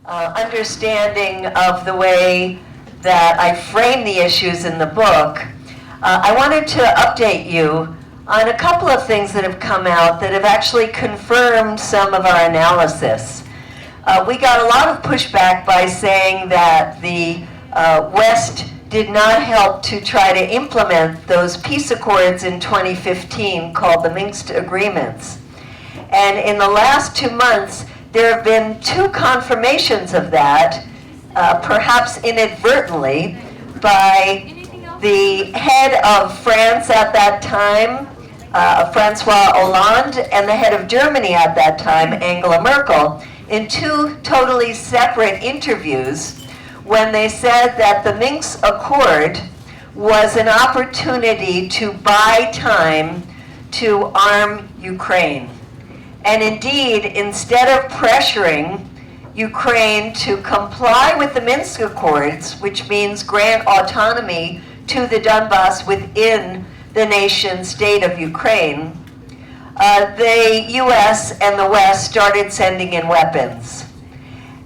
understanding of the way that I frame the issues in the book, I wanted to update you on a couple of things that have come out that have actually confirmed some of our analysis. We got a lot of pushback by saying that the West did not help to try to implement those peace accords in 2015 called the Minsk Agreements. And in the last 2 months, there have been 2 confirmations of that, perhaps inadvertently, by the head of France at that time, Francois Hollande, and the head of Germany at that time, Angela Merkel, in 2 totally separate interviews when they said that the Minsk Accord was an opportunity to buy time to arm Ukraine. And indeed, instead of pressuring Ukraine to comply with the Minsk Accords, which means grant autonomy to the Donbass within the nation state of Ukraine, the US and the West started sending in weapons.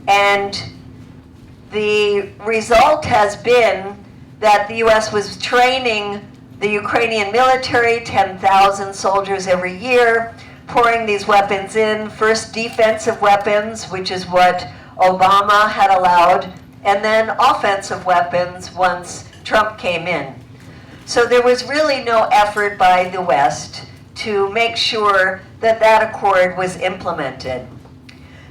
And the result has been that the US was training the Ukrainian military, 10,000 soldiers every year, pouring these weapons in, first defensive weapons, which is what Obama had allowed, and then offensive weapons once Trump came in. So there was really no effort by the West to make sure that that accord was implemented.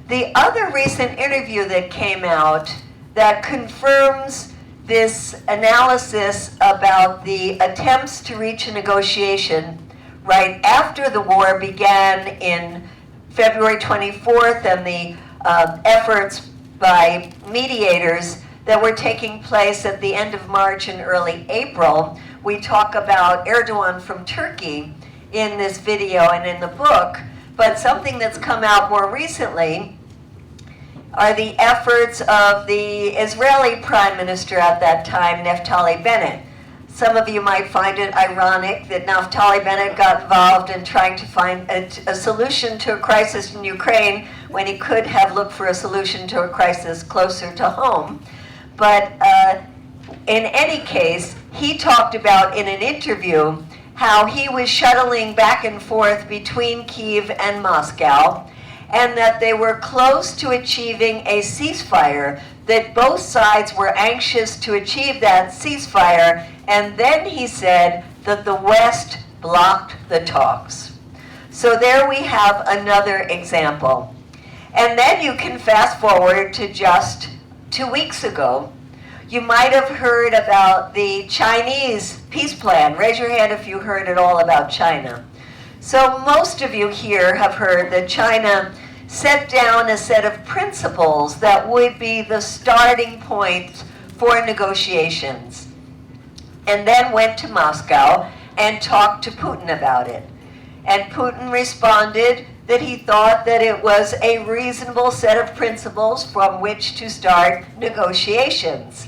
The other recent interview that came out that confirms this analysis about the attempts to reach a negotiation right after the war began in February 24th and the efforts by mediators that were taking place at the end of March and early April. We talk about Erdogan from Turkey in this video and in the book, but something that's come out more recently are the efforts of the Israeli Prime Minister at that time, Naftali Bennett. Some of you might find it ironic that Naftali Bennett got involved in trying to find a solution to a crisis in Ukraine when he could have looked for a solution to a crisis closer to home. But in any case, he talked about in an interview how he was shuttling back and forth between Kyiv and Moscow, and that they were close to achieving a ceasefire, that both sides were anxious to achieve that ceasefire, and then he said that the West blocked the talks. So there we have another example. And then you can fast forward to just 2 weeks ago. You might have heard about the Chinese peace plan. Raise your hand if you heard at all about China. So most of you here have heard that China set down a set of principles that would be the starting point for negotiations, and then went to Moscow and talked to Putin about it. And Putin responded that he thought that it was a reasonable set of principles from which to start negotiations.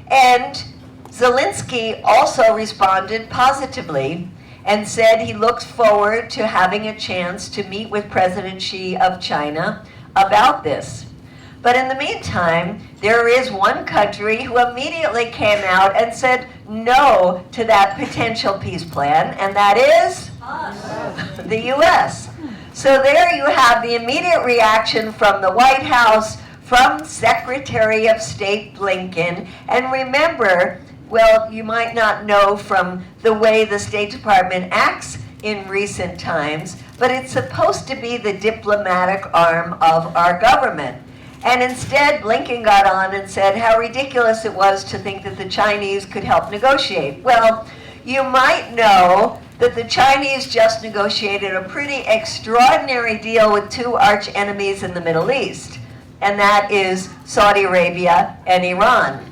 And Zelensky also responded positively and said he looked forward to having a chance to meet with President Xi of China about this. But in the meantime, there is one country who immediately came out and said no to that potential peace plan, and that is us, the US. So there you have the immediate reaction from the White House, from Secretary of State Blinken, and remember, well, you might not know from the way the State Department acts in recent times, but it's supposed to be the diplomatic arm of our government. And instead, Blinken got on and said how ridiculous it was to think that the Chinese could help negotiate. Well, you might know that the Chinese just negotiated a pretty extraordinary deal with 2 arch enemies in the Middle East, and that is Saudi Arabia and Iran.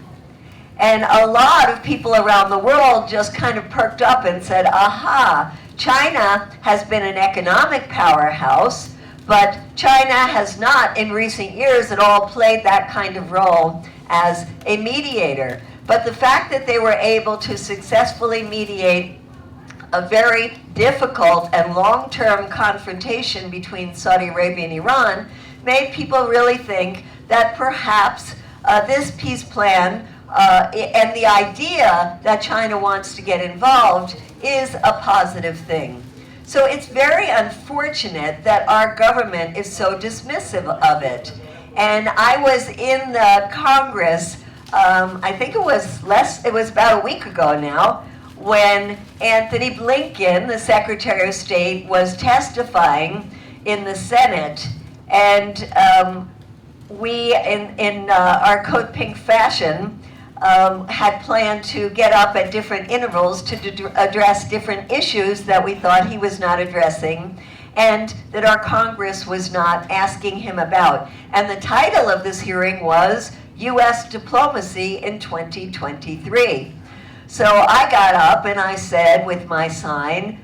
And a lot of people around the world just kind of perked up and said, aha, China has been an economic powerhouse, but China has not in recent years at all played that kind of role as a mediator. But the fact that they were able to successfully mediate a very difficult and long-term confrontation between Saudi Arabia and Iran made people really think that perhaps this peace plan and the idea that China wants to get involved is a positive thing. So it's very unfortunate that our government is so dismissive of it. And I was in the Congress, I think it was about a week ago now, when Anthony Blinken, the Secretary of State, was testifying in the Senate. And we, in our Code Pink fashion, had planned to get up at different intervals to address different issues that we thought he was not addressing and that our Congress was not asking him about. And the title of this hearing was U.S. Diplomacy in 2023. So I got up and I said with my sign,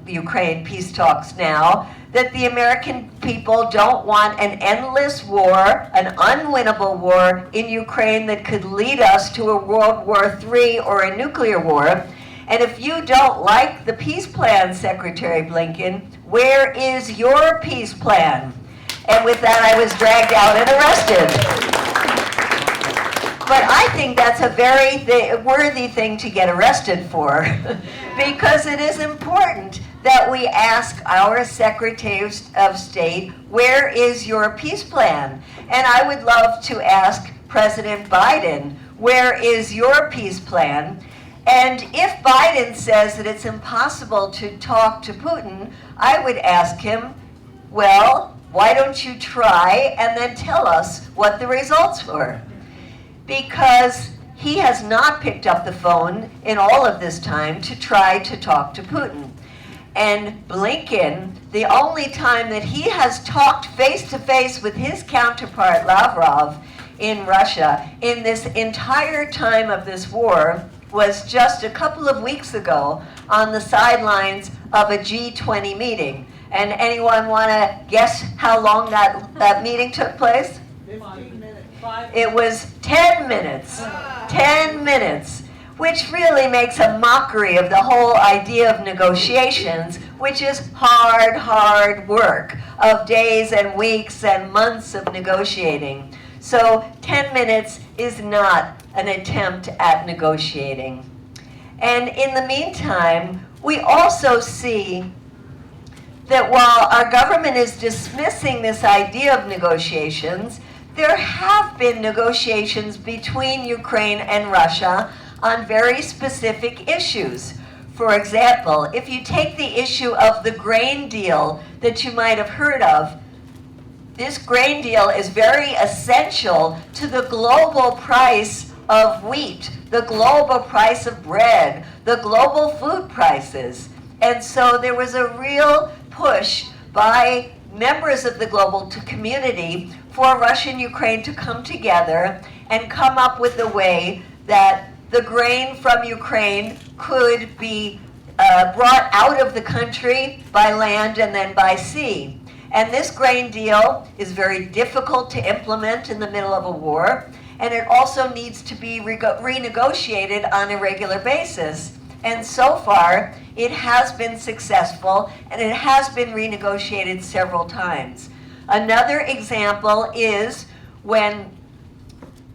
Ukraine Peace Talks Now, that the American people don't want an endless war, an unwinnable war in Ukraine that could lead us to a World War III or a nuclear war. And if you don't like the peace plan, Secretary Blinken, where is your peace plan? And with that, I was dragged out and arrested. But I think that's a very worthy thing to get arrested for, because it is important that we ask our Secretary of State, where is your peace plan? And I would love to ask President Biden, where is your peace plan? And if Biden says that it's impossible to talk to Putin, I would ask him, well, why don't you try and then tell us what the results were? Because he has not picked up the phone in all of this time to try to talk to Putin. And Blinken, the only time that he has talked face-to-face with his counterpart, Lavrov, in Russia, in this entire time of this war, was just a couple of weeks ago on the sidelines of a G20 meeting. And anyone want to guess how long that meeting took place? 15 minutes. It was 10 minutes. 10 minutes. Which really makes a mockery of the whole idea of negotiations, which is hard work of days and weeks and months of negotiating. So 10 minutes is not an attempt at negotiating. And in the meantime, we also see that while our government is dismissing this idea of negotiations, there have been negotiations between Ukraine and Russia on very specific issues. For example, if you take the issue of the grain deal that you might have heard of, this grain deal is very essential to the global price of wheat, the global price of bread, the global food prices. And so there was a real push by members of the global community for Russia and Ukraine to come together and come up with a way that the grain from Ukraine could be brought out of the country by land and then by sea. And this grain deal is very difficult to implement in the middle of a war, and it also needs to be renegotiated on a regular basis. And so far, it has been successful, and it has been renegotiated several times. Another example is when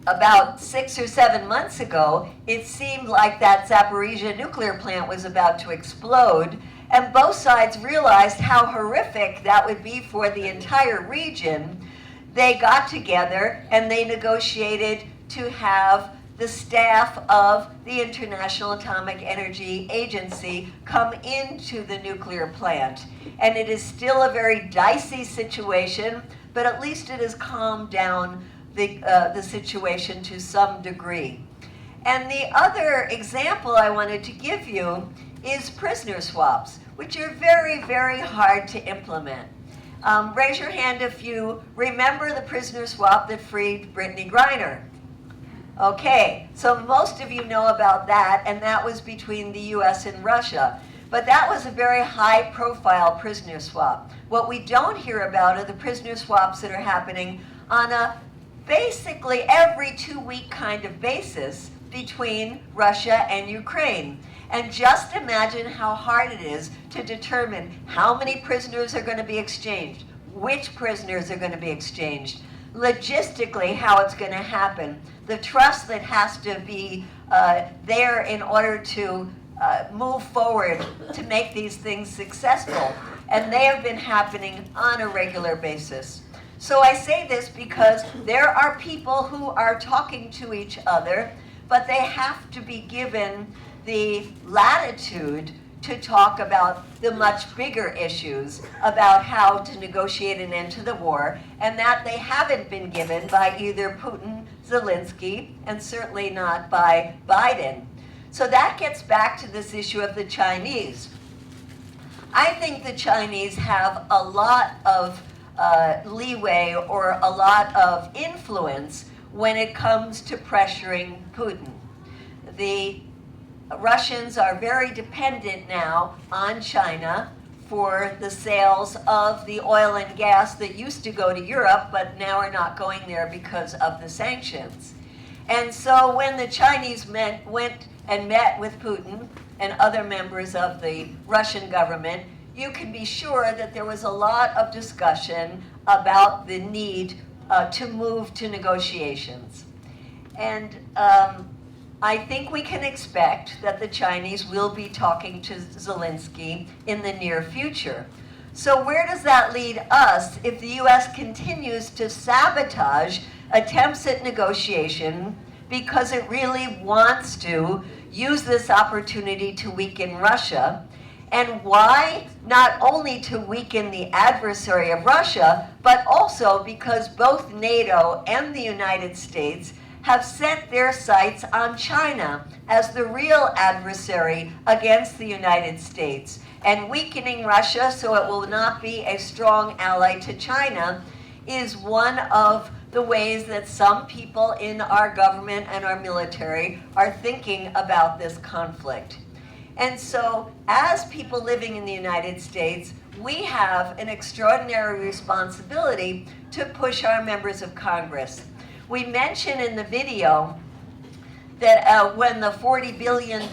about 6 or 7 months ago, it seemed like that Zaporizhia nuclear plant was about to explode, and both sides realized how horrific that would be for the entire region. They got together and they negotiated to have the staff of the International Atomic Energy Agency come into the nuclear plant. And it is still a very dicey situation, but at least it has calmed down the situation to some degree. And the other example I wanted to give you is prisoner swaps, which are very, very hard to implement. Raise your hand if you remember the prisoner swap that freed Brittany Griner. Okay, so most of you know about that, and that was between the US and Russia. But that was a very high-profile prisoner swap. What we don't hear about are the prisoner swaps that are happening on a basically every 2-week kind of basis between Russia and Ukraine. And just imagine how hard it is to determine how many prisoners are going to be exchanged, which prisoners are going to be exchanged. logistically how it's going to happen, the trust that has to be there in order to move forward to make these things successful. And they have been happening on a regular basis. So I say this because there are people who are talking to each other, but they have to be given the latitude to talk about the much bigger issues about how to negotiate an end to the war, and that they haven't been given by either Putin, Zelensky, and certainly not by Biden. So that gets back to this issue of the Chinese. I think the Chinese have a lot of leeway or a lot of influence when it comes to pressuring Putin. The Russians are very dependent now on China for the sales of the oil and gas that used to go to Europe, but now are not going there because of the sanctions. And so when the Chinese went and met with Putin and other members of the Russian government, you can be sure that there was a lot of discussion about the need to move to negotiations. And I think we can expect that the Chinese will be talking to Zelensky in the near future. So where does that lead us if the U.S. continues to sabotage attempts at negotiation because it really wants to use this opportunity to weaken Russia? And why? Not only to weaken the adversary of Russia, but also because both NATO and the United States have set their sights on China as the real adversary against the United States. And weakening Russia so it will not be a strong ally to China is one of the ways that some people in our government and our military are thinking about this conflict. And so, as people living in the United States, we have an extraordinary responsibility to push our members of Congress. We mentioned in the video that when the $40 billion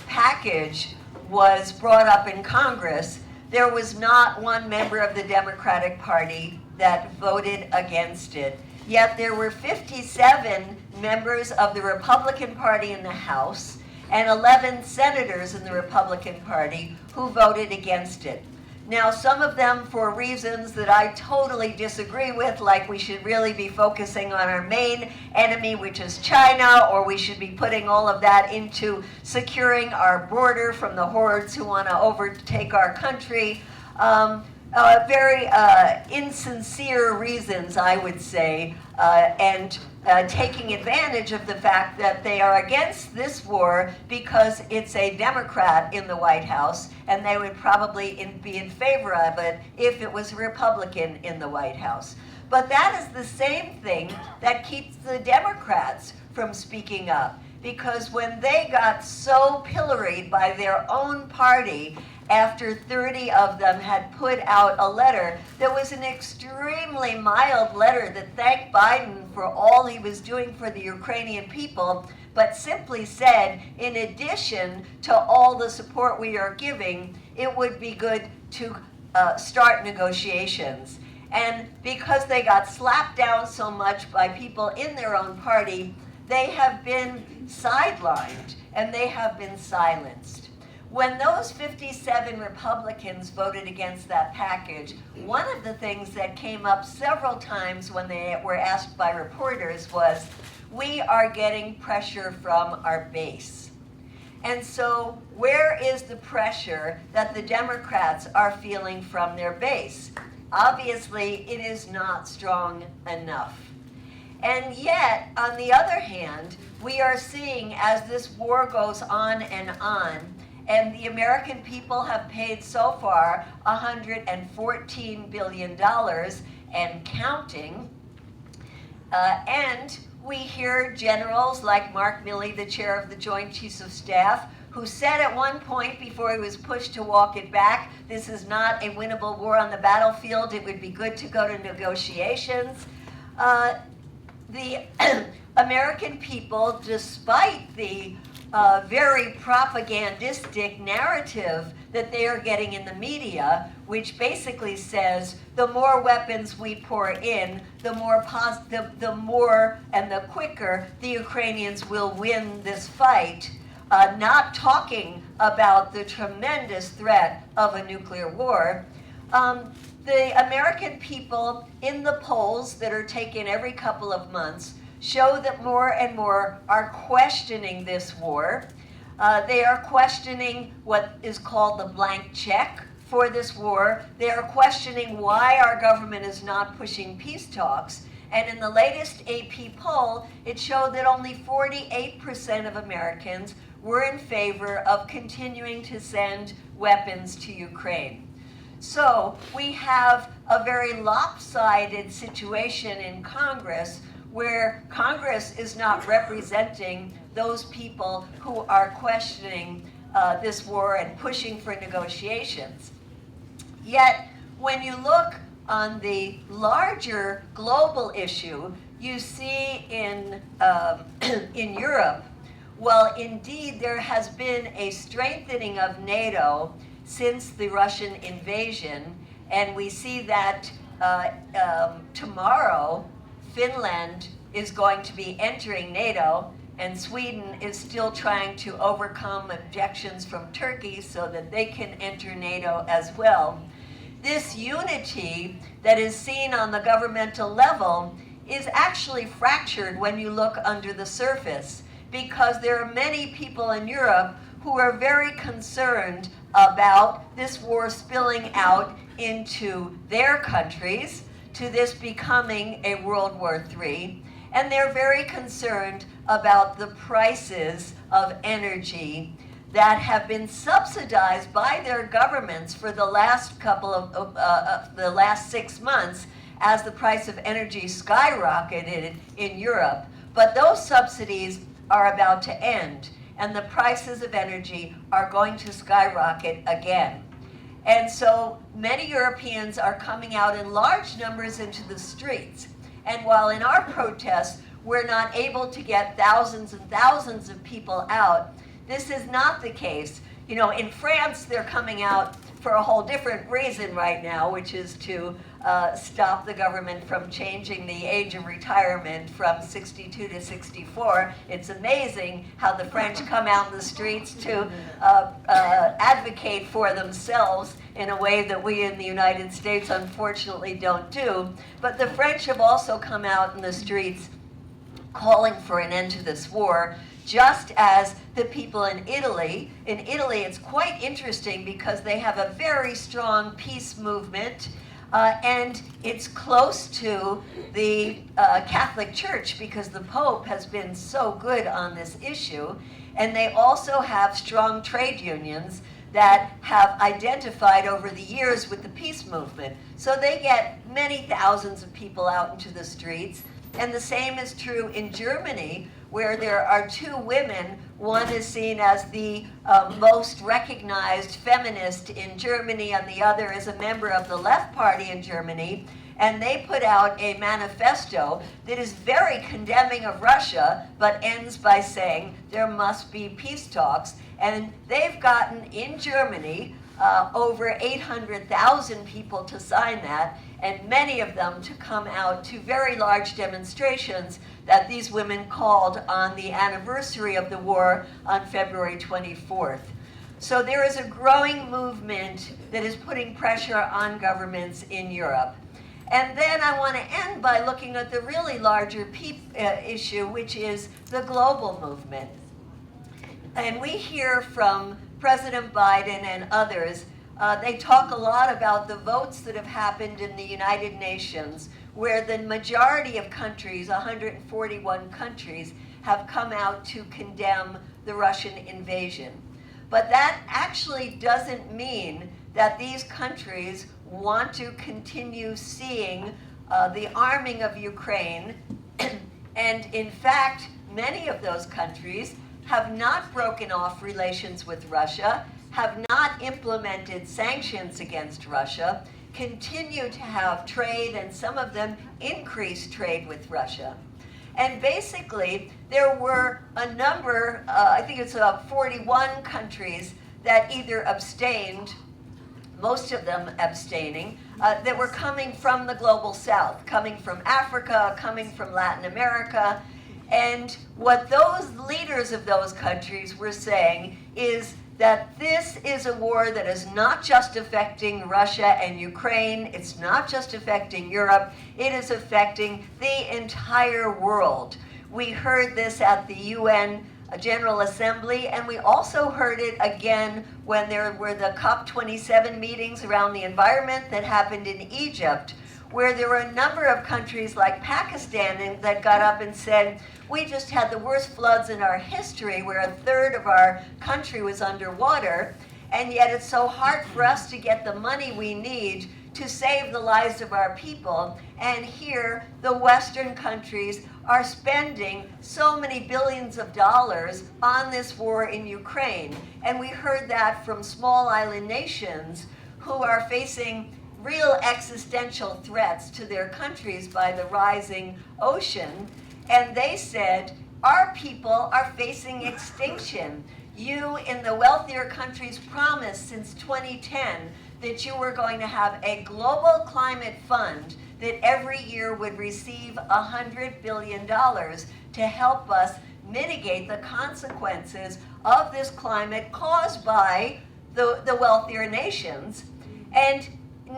package was brought up in Congress, there was not one member of the Democratic Party that voted against it. Yet there were 57 members of the Republican Party in the House and 11 senators in the Republican Party who voted against it. Now, some of them for reasons that I totally disagree with, like we should really be focusing on our main enemy, which is China, or we should be putting all of that into securing our border from the hordes who want to overtake our country. Very insincere reasons, I would say, and taking advantage of the fact that they are against this war because it's a Democrat in the White House, and they would probably be in favor of it if it was a Republican in the White House. But that is the same thing that keeps the Democrats from speaking up, because when they got so pilloried by their own party after 30 of them had put out a letter that was an extremely mild letter that thanked Biden for all he was doing for the Ukrainian people, but simply said, in addition to all the support we are giving, it would be good to start negotiations. And because they got slapped down so much by people in their own party, they have been sidelined and they have been silenced. When those 57 Republicans voted against that package, one of the things that came up several times when they were asked by reporters was, we are getting pressure from our base. And so where is the pressure that the Democrats are feeling from their base? Obviously, it is not strong enough. And yet, on the other hand, we are seeing as this war goes on, and the American people have paid so far $114 billion and counting. And we hear generals like Mark Milley, the chair of the Joint Chiefs of Staff, who said at one point before he was pushed to walk it back, this is not a winnable war on the battlefield, it would be good to go to negotiations. The American people, despite the very propagandistic narrative that they are getting in the media, which basically says the more weapons we pour in, the more and the quicker the Ukrainians will win this fight, not talking about the tremendous threat of a nuclear war. The American people in the polls that are taken every couple of months show that more and more are questioning this war. They are questioning what is called the blank check for this war. They are questioning why our government is not pushing peace talks. And in the latest AP poll, it showed that only 48% of Americans were in favor of continuing to send weapons to Ukraine. So we have a very lopsided situation in Congress where Congress is not representing those people who are questioning this war and pushing for negotiations. Yet, when you look on the larger global issue, you see in Europe, well, indeed, there has been a strengthening of NATO since the Russian invasion, and we see that tomorrow, Finland is going to be entering NATO, and Sweden is still trying to overcome objections from Turkey so that they can enter NATO as well. This unity that is seen on the governmental level is actually fractured when you look under the surface, because there are many people in Europe who are very concerned about this war spilling out into their countries, to this becoming a World War III, and they're very concerned about the prices of energy that have been subsidized by their governments for the last the last 6 months as the price of energy skyrocketed in Europe. But those subsidies are about to end, and the prices of energy are going to skyrocket again. And so many Europeans are coming out in large numbers into the streets. And while in our protests, we're not able to get thousands and thousands of people out, this is not the case. You know, in France, they're coming out for a whole different reason right now, which is to stop the government from changing the age of retirement from 62 to 64. It's amazing how the French come out in the streets to advocate for themselves in a way that we in the United States unfortunately don't do. But the French have also come out in the streets calling for an end to this war, just as the people in Italy. In Italy, it's quite interesting because they have a very strong peace movement, and it's close to the Catholic Church because the Pope has been so good on this issue. And they also have strong trade unions that have identified over the years with the peace movement. So they get many thousands of people out into the streets. And the same is true in Germany, where there are 2 women. One is seen as the most recognized feminist in Germany, and the other is a member of the Left Party in Germany. And they put out a manifesto that is very condemning of Russia, but ends by saying there must be peace talks. And they've gotten in Germany over 800,000 people to sign that, and many of them to come out to very large demonstrations that these women called on the anniversary of the war on February 24th. So there is a growing movement that is putting pressure on governments in Europe. And then I want to end by looking at the really larger issue, which is the global movement. And we hear from President Biden and others, they talk a lot about the votes that have happened in the United Nations, where the majority of countries, 141 countries, have come out to condemn the Russian invasion. But that actually doesn't mean that these countries want to continue seeing the arming of Ukraine. And in fact, many of those countries have not broken off relations with Russia, have not implemented sanctions against Russia, continue to have trade, and some of them increase trade with Russia. And basically, there were a number, I think it's 41 countries that either abstained, most of them abstaining, that were coming from the global south, coming from Africa, coming from Latin America. And what those leaders of those countries were saying is that this is a war that is not just affecting Russia and Ukraine, it's not just affecting Europe, it is affecting the entire world. We heard this at the UN General Assembly, and we also heard it again when there were the COP27 meetings around the environment that happened in Egypt, where there were a number of countries like Pakistan that got up and said, we just had the worst floods in our history, where a third of our country was underwater, and yet it's so hard for us to get the money we need to save the lives of our people. And here, the Western countries are spending so many billions of dollars on this war in Ukraine. And we heard that from small island nations who are facing real existential threats to their countries by the rising ocean. And they said, our people are facing extinction. You in the wealthier countries promised since 2010 that you were going to have a global climate fund that every year would receive $100 billion to help us mitigate the consequences of this climate caused by the wealthier nations. And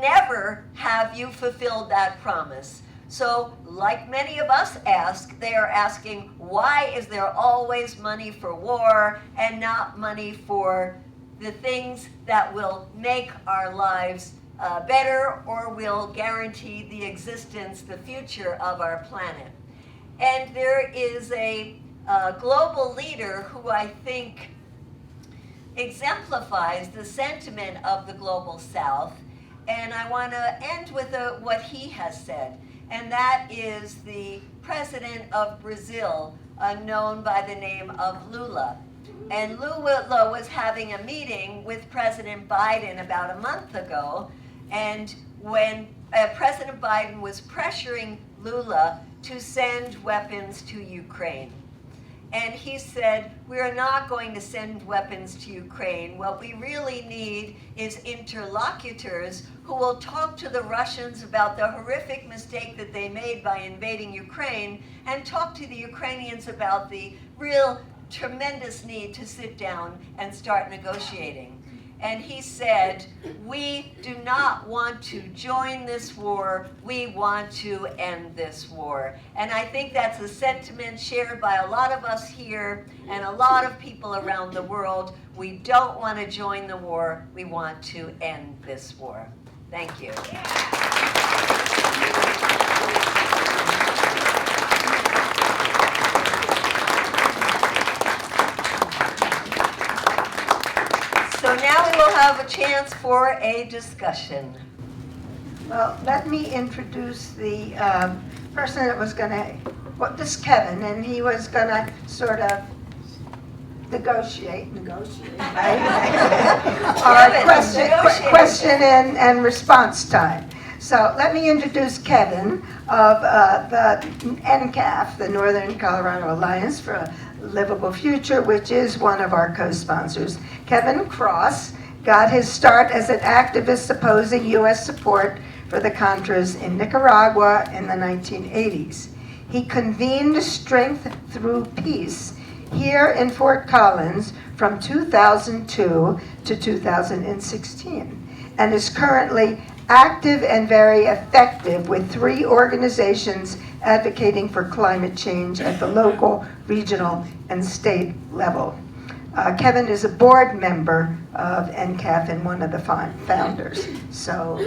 never have you fulfilled that promise. So, like many of us ask, they are asking, why is there always money for war and not money for the things that will make our lives better or will guarantee the existence, the future of our planet? And there is a global leader who I think exemplifies the sentiment of the global South. And I want to end with what he has said, and that is the president of Brazil, known by the name of Lula. And Lula was having a meeting with President Biden about a month ago, and when President Biden was pressuring Lula to send weapons to Ukraine. And he said, we're not going to send weapons to Ukraine. What we really need is interlocutors who will talk to the Russians about the horrific mistake that they made by invading Ukraine, and talk to the Ukrainians about the real tremendous need to sit down and start negotiating. And he said, we do not want to join this war, we want to end this war. And I think that's a sentiment shared by a lot of us here and a lot of people around the world. We don't want to join the war, we want to end this war. Thank you. So now we will have a chance for a discussion. Well, let me introduce the person that was going to, well, this is Kevin, and he was going to sort of negotiate, right? Our question and response time. So let me introduce Kevin of the NCAF, the Northern Colorado Alliance for a Livable Future, which is one of our co-sponsors. Kevin Cross got his start as an activist opposing U.S. support for the Contras in Nicaragua in the 1980s. He convened Strength Through Peace here in Fort Collins from 2002 to 2016, and is currently active and very effective with 3 organizations advocating for climate change at the local, regional, and state level. Kevin is a board member of NCAF and one of the founders. So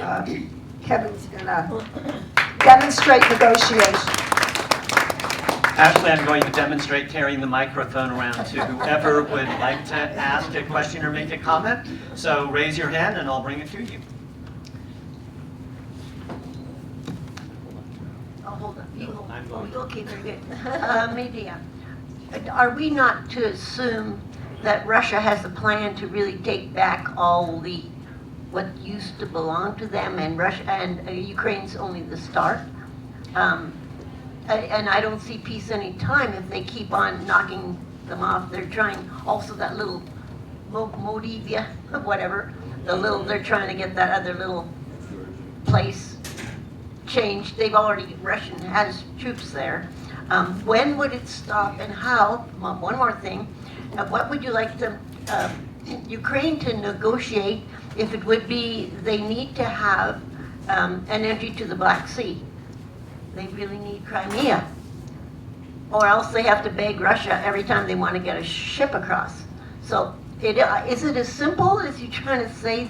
Kevin's going to demonstrate negotiation. Actually, I'm going to demonstrate carrying the microphone around to whoever would like to ask a question or make a comment. So raise your hand and I'll bring it to you. Oh, hold on. I'm going. Okay, very good. Medea, are we not to assume that Russia has a plan to really take back all the what used to belong to them, and Russia and Ukraine's only the start? and I don't see peace any time if they keep on knocking them off. They're trying also that little Medea, whatever, they're trying to get that other little place changed. They've already, Russian has troops there. When would it stop and how? One more thing, what would you like Ukraine to negotiate if it would be they need to have an entry to the Black Sea? They really need Crimea. Or else they have to beg Russia every time they want to get a ship across. So is it as simple as you're trying to say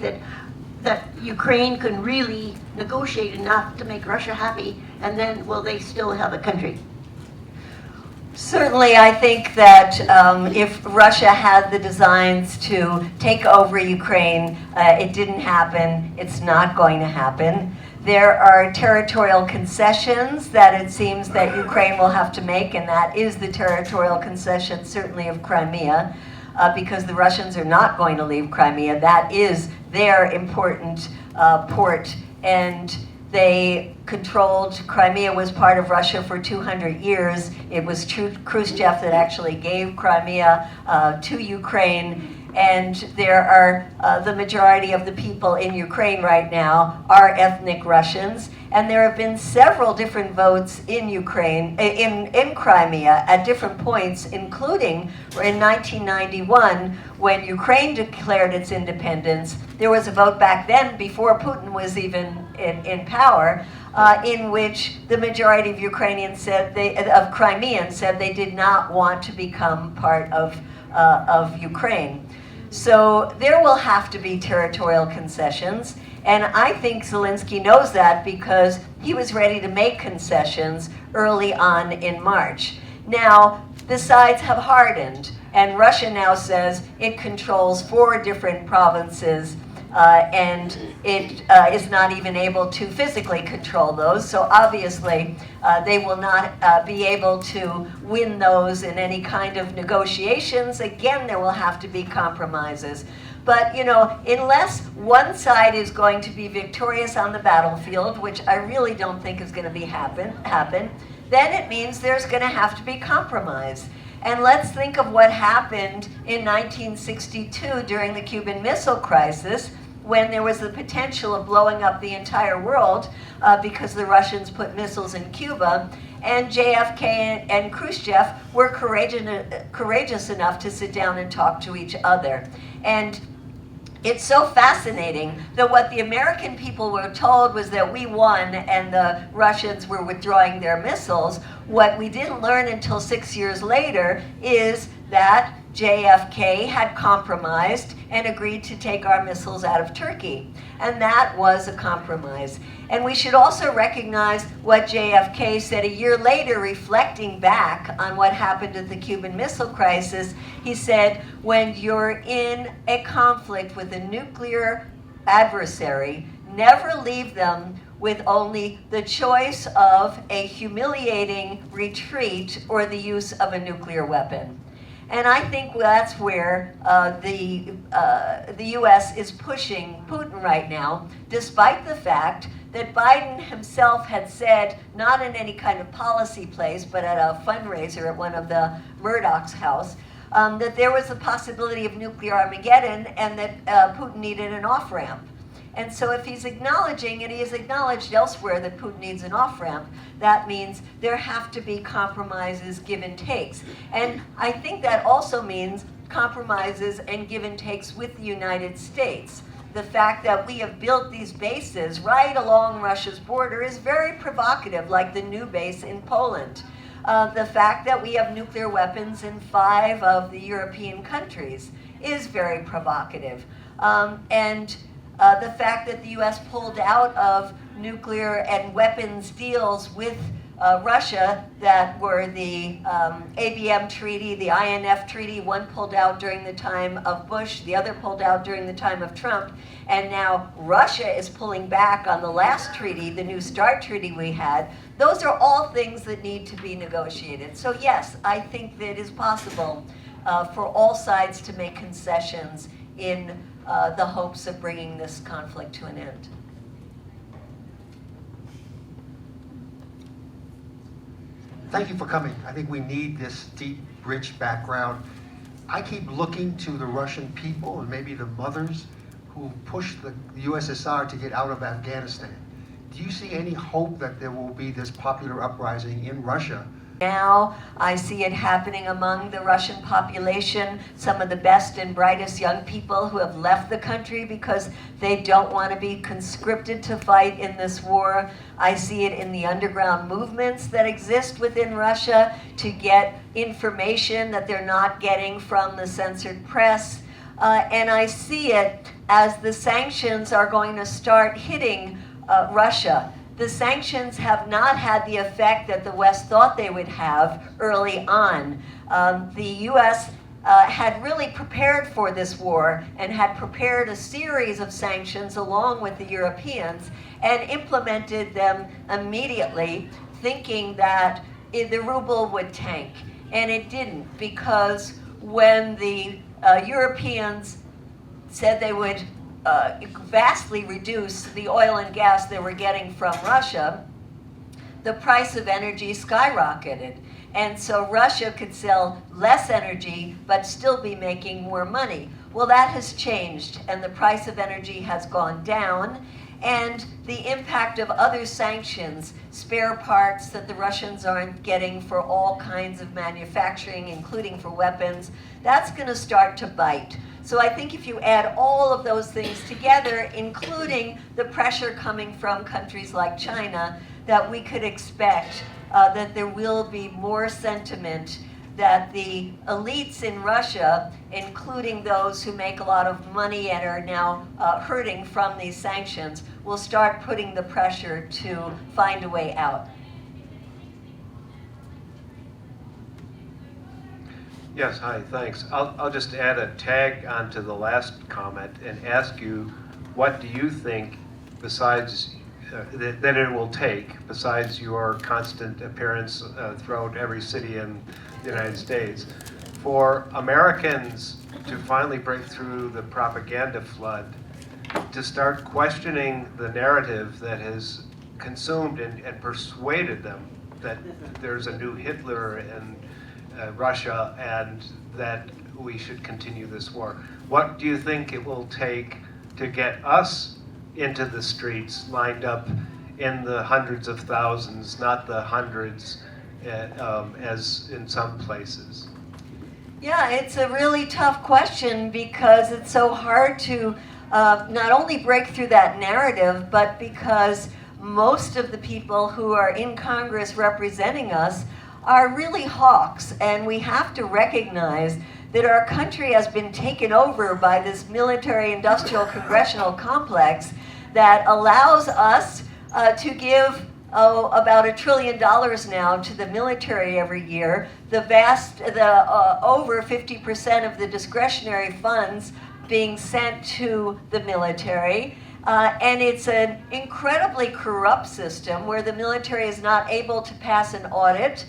that Ukraine can really negotiate enough to make Russia happy, and then will they still have a country? Certainly, I think that if Russia had the designs to take over Ukraine, it didn't happen. It's not going to happen. There are territorial concessions that it seems that Ukraine will have to make, and that is the territorial concession, certainly of Crimea, because the Russians are not going to leave Crimea. That is their important port, and they controlled, Crimea was part of Russia for 200 years. It was Khrushchev that actually gave Crimea to Ukraine. And there are, the majority of the people in Ukraine right now are ethnic Russians. And there have been several different votes in Ukraine, in Crimea at different points, including in 1991, when Ukraine declared its independence. There was a vote back then, before Putin was even in power, in which the majority of Ukrainians said of Crimeans said they did not want to become part of Ukraine. So there will have to be territorial concessions, and I think Zelensky knows that because he was ready to make concessions early on in March. Now, the sides have hardened, and Russia now says it controls 4 different provinces, and it is not even able to physically control those. So obviously, they will not be able to win those in any kind of negotiations. Again, there will have to be compromises. But, you know, unless one side is going to be victorious on the battlefield, which I really don't think is going to be happen, then it means there's going to have to be compromise. And let's think of what happened in 1962 during the Cuban Missile Crisis, when there was the potential of blowing up the entire world because the Russians put missiles in Cuba. And JFK and Khrushchev were courageous enough to sit down and talk to each other. And it's so fascinating that what the American people were told was that we won and the Russians were withdrawing their missiles. What we didn't learn until 6 years later is that JFK had compromised and agreed to take our missiles out of Turkey. And that was a compromise. And we should also recognize what JFK said a year later, reflecting back on what happened at the Cuban Missile Crisis. He said, when you're in a conflict with a nuclear adversary, never leave them with only the choice of a humiliating retreat or the use of a nuclear weapon. And I think that's where the U.S. is pushing Putin right now, despite the fact that Biden himself had said, not in any kind of policy place, but at a fundraiser at one of the Murdoch's house, that there was a possibility of nuclear Armageddon and that Putin needed an off-ramp. And so if he's acknowledging, and he has acknowledged elsewhere that Putin needs an off-ramp, that means there have to be compromises, give and takes. And I think that also means compromises and give and takes with the United States. The fact that we have built these bases right along Russia's border is very provocative, like the new base in Poland. The fact that we have nuclear weapons in 5 of the European countries is very provocative. The fact that the U.S. pulled out of nuclear and weapons deals with Russia that were the ABM treaty, the INF treaty, one pulled out during the time of Bush, the other pulled out during the time of Trump, and now Russia is pulling back on the last treaty, the New START treaty we had. Those are all things that need to be negotiated. So yes, I think that it is possible for all sides to make concessions in the hopes of bringing this conflict to an end. Thank you for coming. I think we need this deep, rich background. I keep looking to the Russian people and maybe the mothers who pushed the USSR to get out of Afghanistan. Do you see any hope that there will be this popular uprising in Russia? Now I see it happening among the Russian population, some of the best and brightest young people who have left the country because they don't want to be conscripted to fight in this war. I see it in the underground movements that exist within Russia to get information that they're not getting from the censored press. And I see it as the sanctions are going to start hitting Russia. The sanctions have not had the effect that the West thought they would have early on. The U.S. Had really prepared for this war and had prepared a series of sanctions along with the Europeans and implemented them immediately, thinking that the ruble would tank. And it didn't, because when the Europeans said they would vastly reduce the oil and gas they were getting from Russia, the price of energy skyrocketed. And so Russia could sell less energy but still be making more money. Well, that has changed, and the price of energy has gone down, and the impact of other sanctions, spare parts that the Russians aren't getting for all kinds of manufacturing, including for weapons, that's going to start to bite. So I think if you add all of those things together, including the pressure coming from countries like China, that we could expect that there will be more sentiment that the elites in Russia, including those who make a lot of money and are now hurting from these sanctions, will start putting the pressure to find a way out. Yes, hi, thanks. I'll just add a tag onto the last comment and ask you, what do you think, besides that it will take, besides your constant appearance throughout every city in the United States, for Americans to finally break through the propaganda flood, to start questioning the narrative that has consumed and persuaded them that there's a new Hitler in Russia and that we should continue this war. What do you think it will take to get us into the streets, lined up in the hundreds of thousands, not the hundreds as in some places? Yeah, it's a really tough question because it's so hard to not only break through that narrative, but because most of the people who are in Congress representing us are really hawks, and we have to recognize that our country has been taken over by this military-industrial congressional complex that allows us to give about $1 trillion now to the military every year. Over 50% of the discretionary funds being sent to the military. And it's an incredibly corrupt system where the military is not able to pass an audit.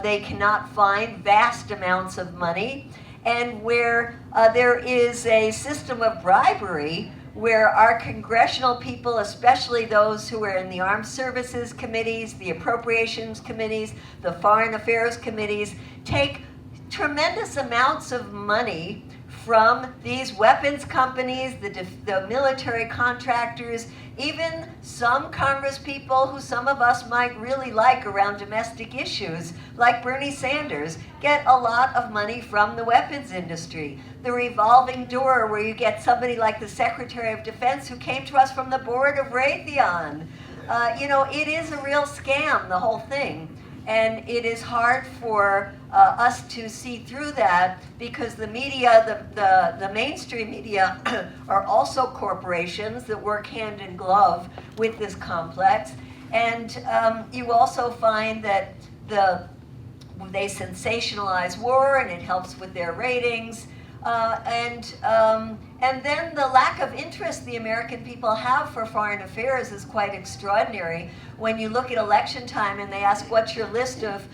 They cannot find vast amounts of money, and where there is a system of bribery where our congressional people, especially those who are in the Armed Services Committees, the Appropriations Committees, the Foreign Affairs Committees, take tremendous amounts of money from these weapons companies, the military contractors, even some Congress people who some of us might really like around domestic issues, like Bernie Sanders, get a lot of money from the weapons industry. The revolving door where you get somebody like the Secretary of Defense who came to us from the board of Raytheon. It is a real scam, the whole thing. And it is hard for us to see through that because the media, the mainstream media, are also corporations that work hand in glove with this complex. And you also find that they sensationalize war and it helps with their ratings. And then the lack of interest the American people have for foreign affairs is quite extraordinary. When you look at election time and they ask what's your list of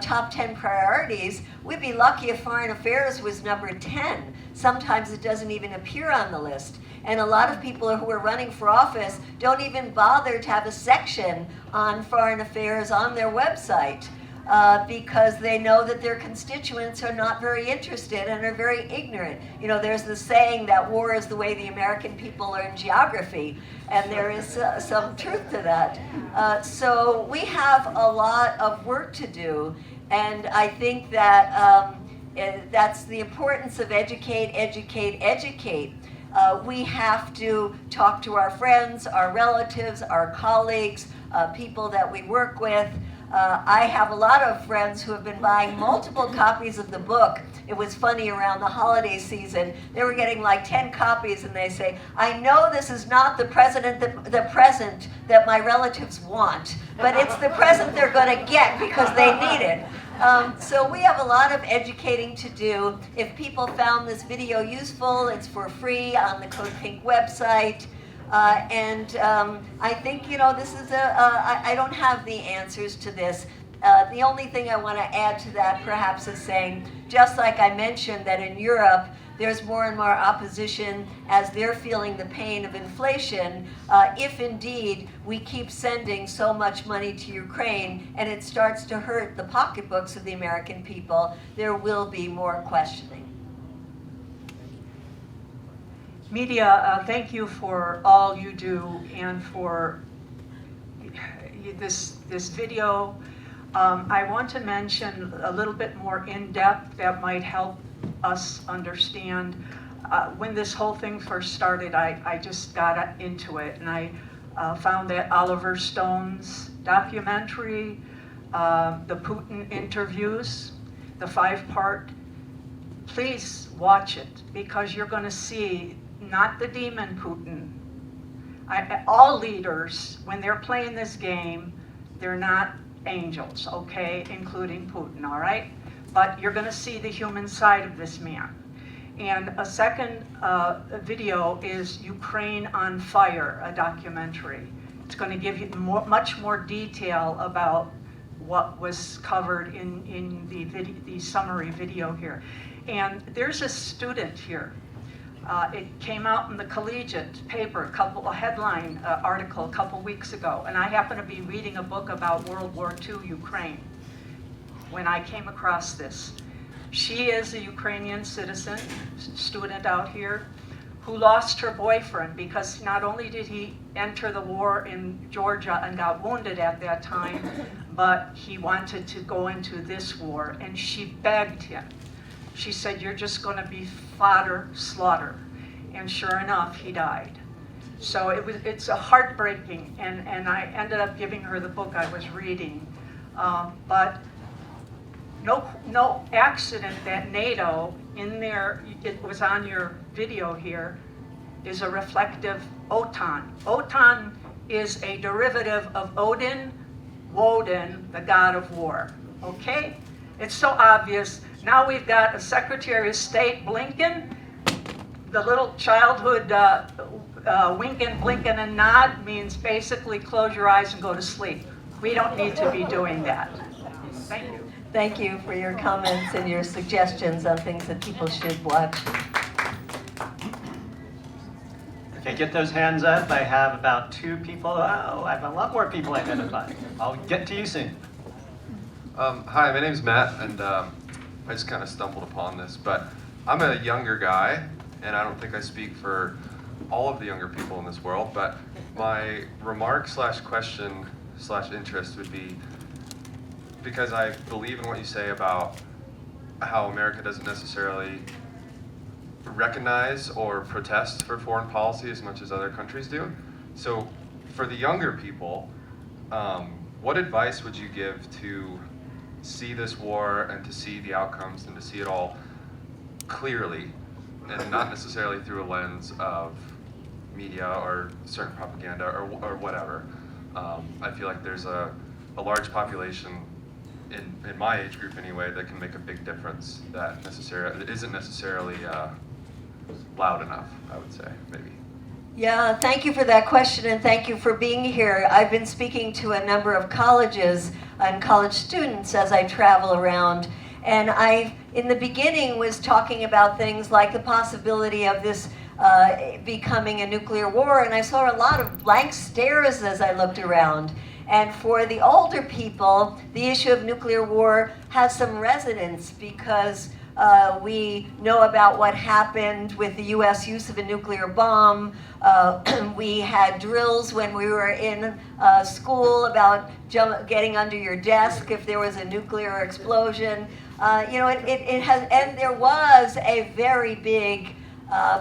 top 10 priorities, we'd be lucky if foreign affairs was number 10. Sometimes it doesn't even appear on the list. And a lot of people who are running for office don't even bother to have a section on foreign affairs on their website. because they know that their constituents are not very interested and are very ignorant. You know, there's the saying that war is the way the American people learn geography, and there is some truth to that. So we have a lot of work to do, and I think that that's the importance of educate, educate, educate. We have to talk to our friends, our relatives, our colleagues, people that we work with. I have a lot of friends who have been buying multiple copies of the book. It was funny, around the holiday season, they were getting like 10 copies, and they say, I know this is not the present that my relatives want, but it's the present they're going to get because they need it. So we have a lot of educating to do. If people found this video useful, it's for free on the Code Pink website. I think, you know, this is I don't have the answers to this. The only thing I want to add to that perhaps is saying, just like I mentioned that in Europe, there's more and more opposition as they're feeling the pain of inflation. If indeed we keep sending so much money to Ukraine and it starts to hurt the pocketbooks of the American people, there will be more questioning. Medea, thank you for all you do and for this video. I want to mention a little bit more in depth that might help us understand. When this whole thing first started, I just got into it, and I found that Oliver Stone's documentary, the Putin interviews, the 5-part, please watch it, because you're going to see not the demon Putin. All leaders, when they're playing this game, they're not angels, okay, including Putin, all right? But you're going to see the human side of this man. And a second video is Ukraine on Fire, a documentary. It's going to give you much more detail about what was covered in the summary video here. And there's a student here. It came out in the collegiate paper, a headline article a couple weeks ago, and I happened to be reading a book about World War II Ukraine when I came across this. She is a Ukrainian citizen, student out here, who lost her boyfriend because not only did he enter the war in Georgia and got wounded at that time, but he wanted to go into this war, and she begged him. She said, you're just going to be fodder, slaughter. And sure enough, he died. So it's a heartbreaking, and I ended up giving her the book I was reading. But no accident that NATO, in there, it was on your video here, is a reflective Wotan. Wotan is a derivative of Odin, Woden, the god of war, okay? It's so obvious. Now we've got a Secretary of State, Blinken. The little childhood winking, blinking, and nod means basically close your eyes and go to sleep. We don't need to be doing that. Thank you. Thank you for your comments and your suggestions on things that people should watch. Okay, get those hands up. I have about 2 people. Oh, I have a lot more people identified. I'll get to you soon. Hi, my name's Matt, and I just kind of stumbled upon this, but I'm a younger guy, and I don't think I speak for all of the younger people in this world, but my remark / question / interest would be, because I believe in what you say about how America doesn't necessarily recognize or protest for foreign policy as much as other countries do. So for the younger people, what advice would you give to see this war and to see the outcomes and to see it all clearly and not necessarily through a lens of media or certain propaganda or whatever? I feel like there's a large population in my age group anyway that can make a big difference that isn't necessarily loud enough, I would say, maybe. Yeah, thank you for that question, and thank you for being here. I've been speaking to a number of colleges and college students as I travel around, and I, in the beginning, was talking about things like the possibility of this becoming a nuclear war, and I saw a lot of blank stares as I looked around. And for the older people, the issue of nuclear war has some resonance because we know about what happened with the U.S. use of a nuclear bomb. We had drills when we were in school about getting under your desk if there was a nuclear explosion. It has, and there was a very big,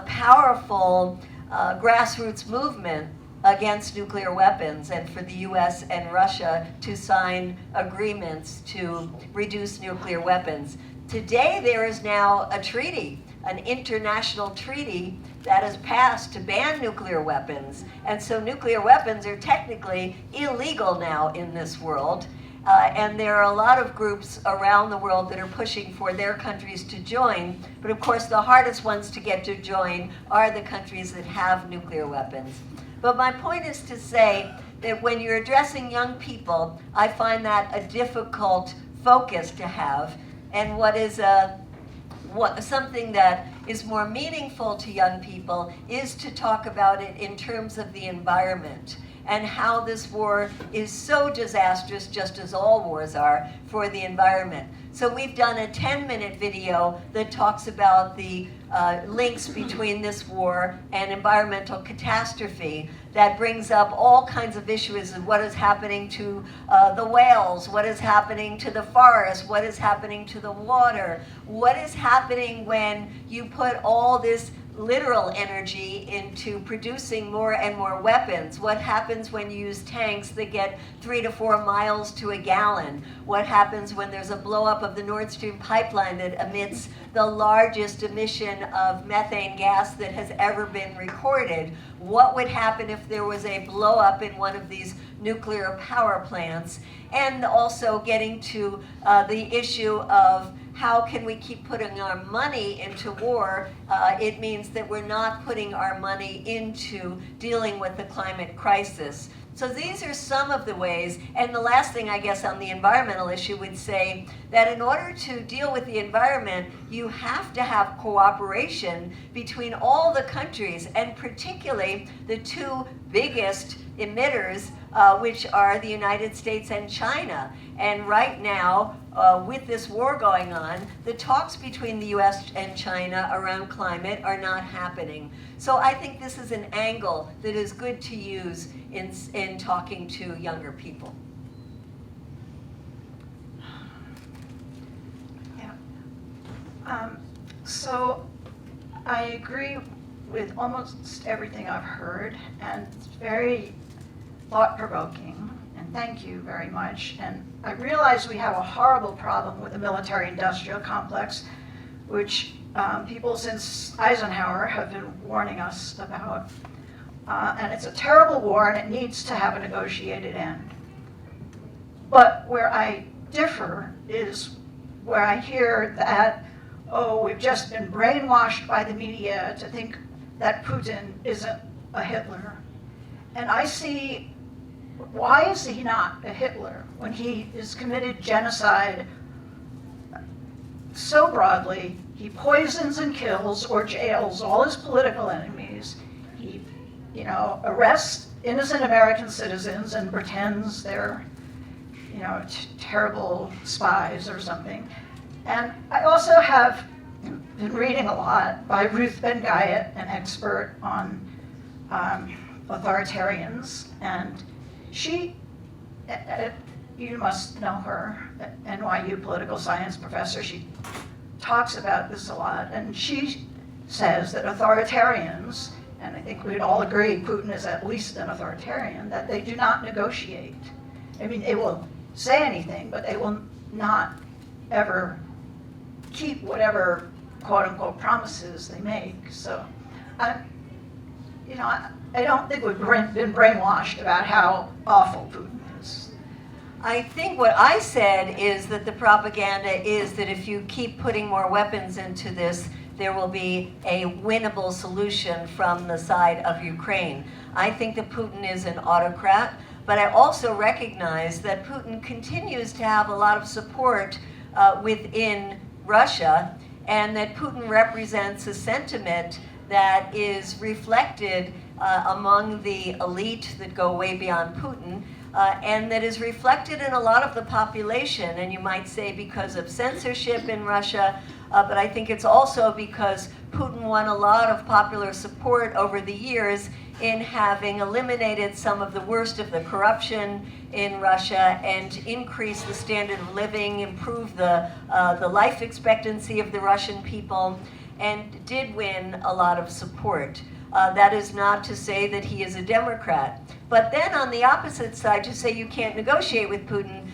powerful grassroots movement against nuclear weapons and for the U.S. and Russia to sign agreements to reduce nuclear weapons. Today there is now a treaty, an international treaty that is passed to ban nuclear weapons. And so nuclear weapons are technically illegal now in this world. And there are a lot of groups around the world that are pushing for their countries to join. But of course the hardest ones to get to join are the countries that have nuclear weapons. But my point is to say that when you're addressing young people, I find that a difficult focus to have. And what is something that is more meaningful to young people is to talk about it in terms of the environment and how this war is so disastrous, just as all wars are, for the environment. So we've done a 10-minute video that talks about the links between this war and environmental catastrophe that brings up all kinds of issues of what is happening to the whales, what is happening to the forest, what is happening to the water, what is happening when you put all this literal energy into producing more and more weapons. What happens when you use tanks that get 3 to 4 miles to a gallon? What happens when there's a blow up of the Nord Stream pipeline that emits the largest emission of methane gas that has ever been recorded? What would happen if there was a blow up in one of these nuclear power plants? And also getting to the issue of how can we keep putting our money into war? It means that we're not putting our money into dealing with the climate crisis. So these are some of the ways, and the last thing I guess on the environmental issue would say that in order to deal with the environment, you have to have cooperation between all the countries, and particularly the two biggest emitters, which are the United States and China. And right now, with this war going on, the talks between the US and China around climate are not happening. So I think this is an angle that is good to use in talking to younger people. Yeah. So I agree with almost everything I've heard, and it's very thought-provoking, and thank you very much. And I realize we have a horrible problem with the military-industrial complex, which people since Eisenhower have been warning us about. And it's a terrible war, and it needs to have a negotiated end. But where I differ is where I hear that, oh, we've just been brainwashed by the media to think that Putin isn't a Hitler. And I see, why is he not a Hitler when he has committed genocide so broadly? He poisons and kills or jails all his political enemies. He, arrests innocent American citizens and pretends they're, terrible spies or something. And I also have been reading a lot by Ruth Ben-Ghiat, an expert on authoritarians, and she, you must know her, NYU political science professor, she talks about this a lot, and she says that authoritarians, and I think we'd all agree Putin is at least an authoritarian, that they do not negotiate. I mean, they will say anything, but they will not ever keep whatever quote-unquote promises they make. So, I don't think we've been brainwashed about how awful Putin is. I think what I said is that the propaganda is that if you keep putting more weapons into this, there will be a winnable solution from the side of Ukraine. I think that Putin is an autocrat, but I also recognize that Putin continues to have a lot of support within Russia, and that Putin represents a sentiment that is reflected among the elite that go way beyond Putin, and that is reflected in a lot of the population. And you might say because of censorship in Russia, but I think it's also because Putin won a lot of popular support over the years in having eliminated some of the worst of the corruption in Russia and increased the standard of living, improved the life expectancy of the Russian people, and did win a lot of support. That is not to say that he is a Democrat. But then on the opposite side, to say you can't negotiate with Putin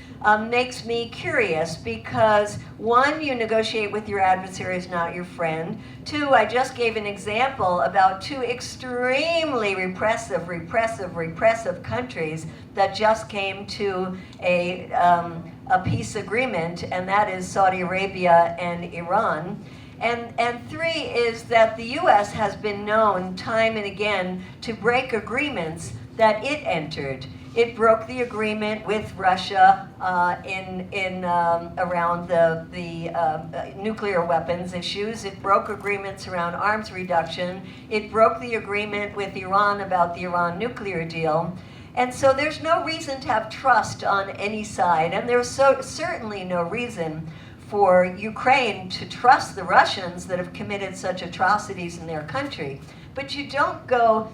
makes me curious because, one, you negotiate with your adversaries, not your friend. Two, I just gave an example about two extremely repressive countries that just came to a peace agreement, and that is Saudi Arabia and Iran. And three is that the U.S. has been known time and again to break agreements that it entered. It broke the agreement with Russia around the nuclear weapons issues. It broke agreements around arms reduction. It broke the agreement with Iran about the Iran nuclear deal. And so there's no reason to have trust on any side, and there's certainly no reason for Ukraine to trust the Russians that have committed such atrocities in their country. But you don't go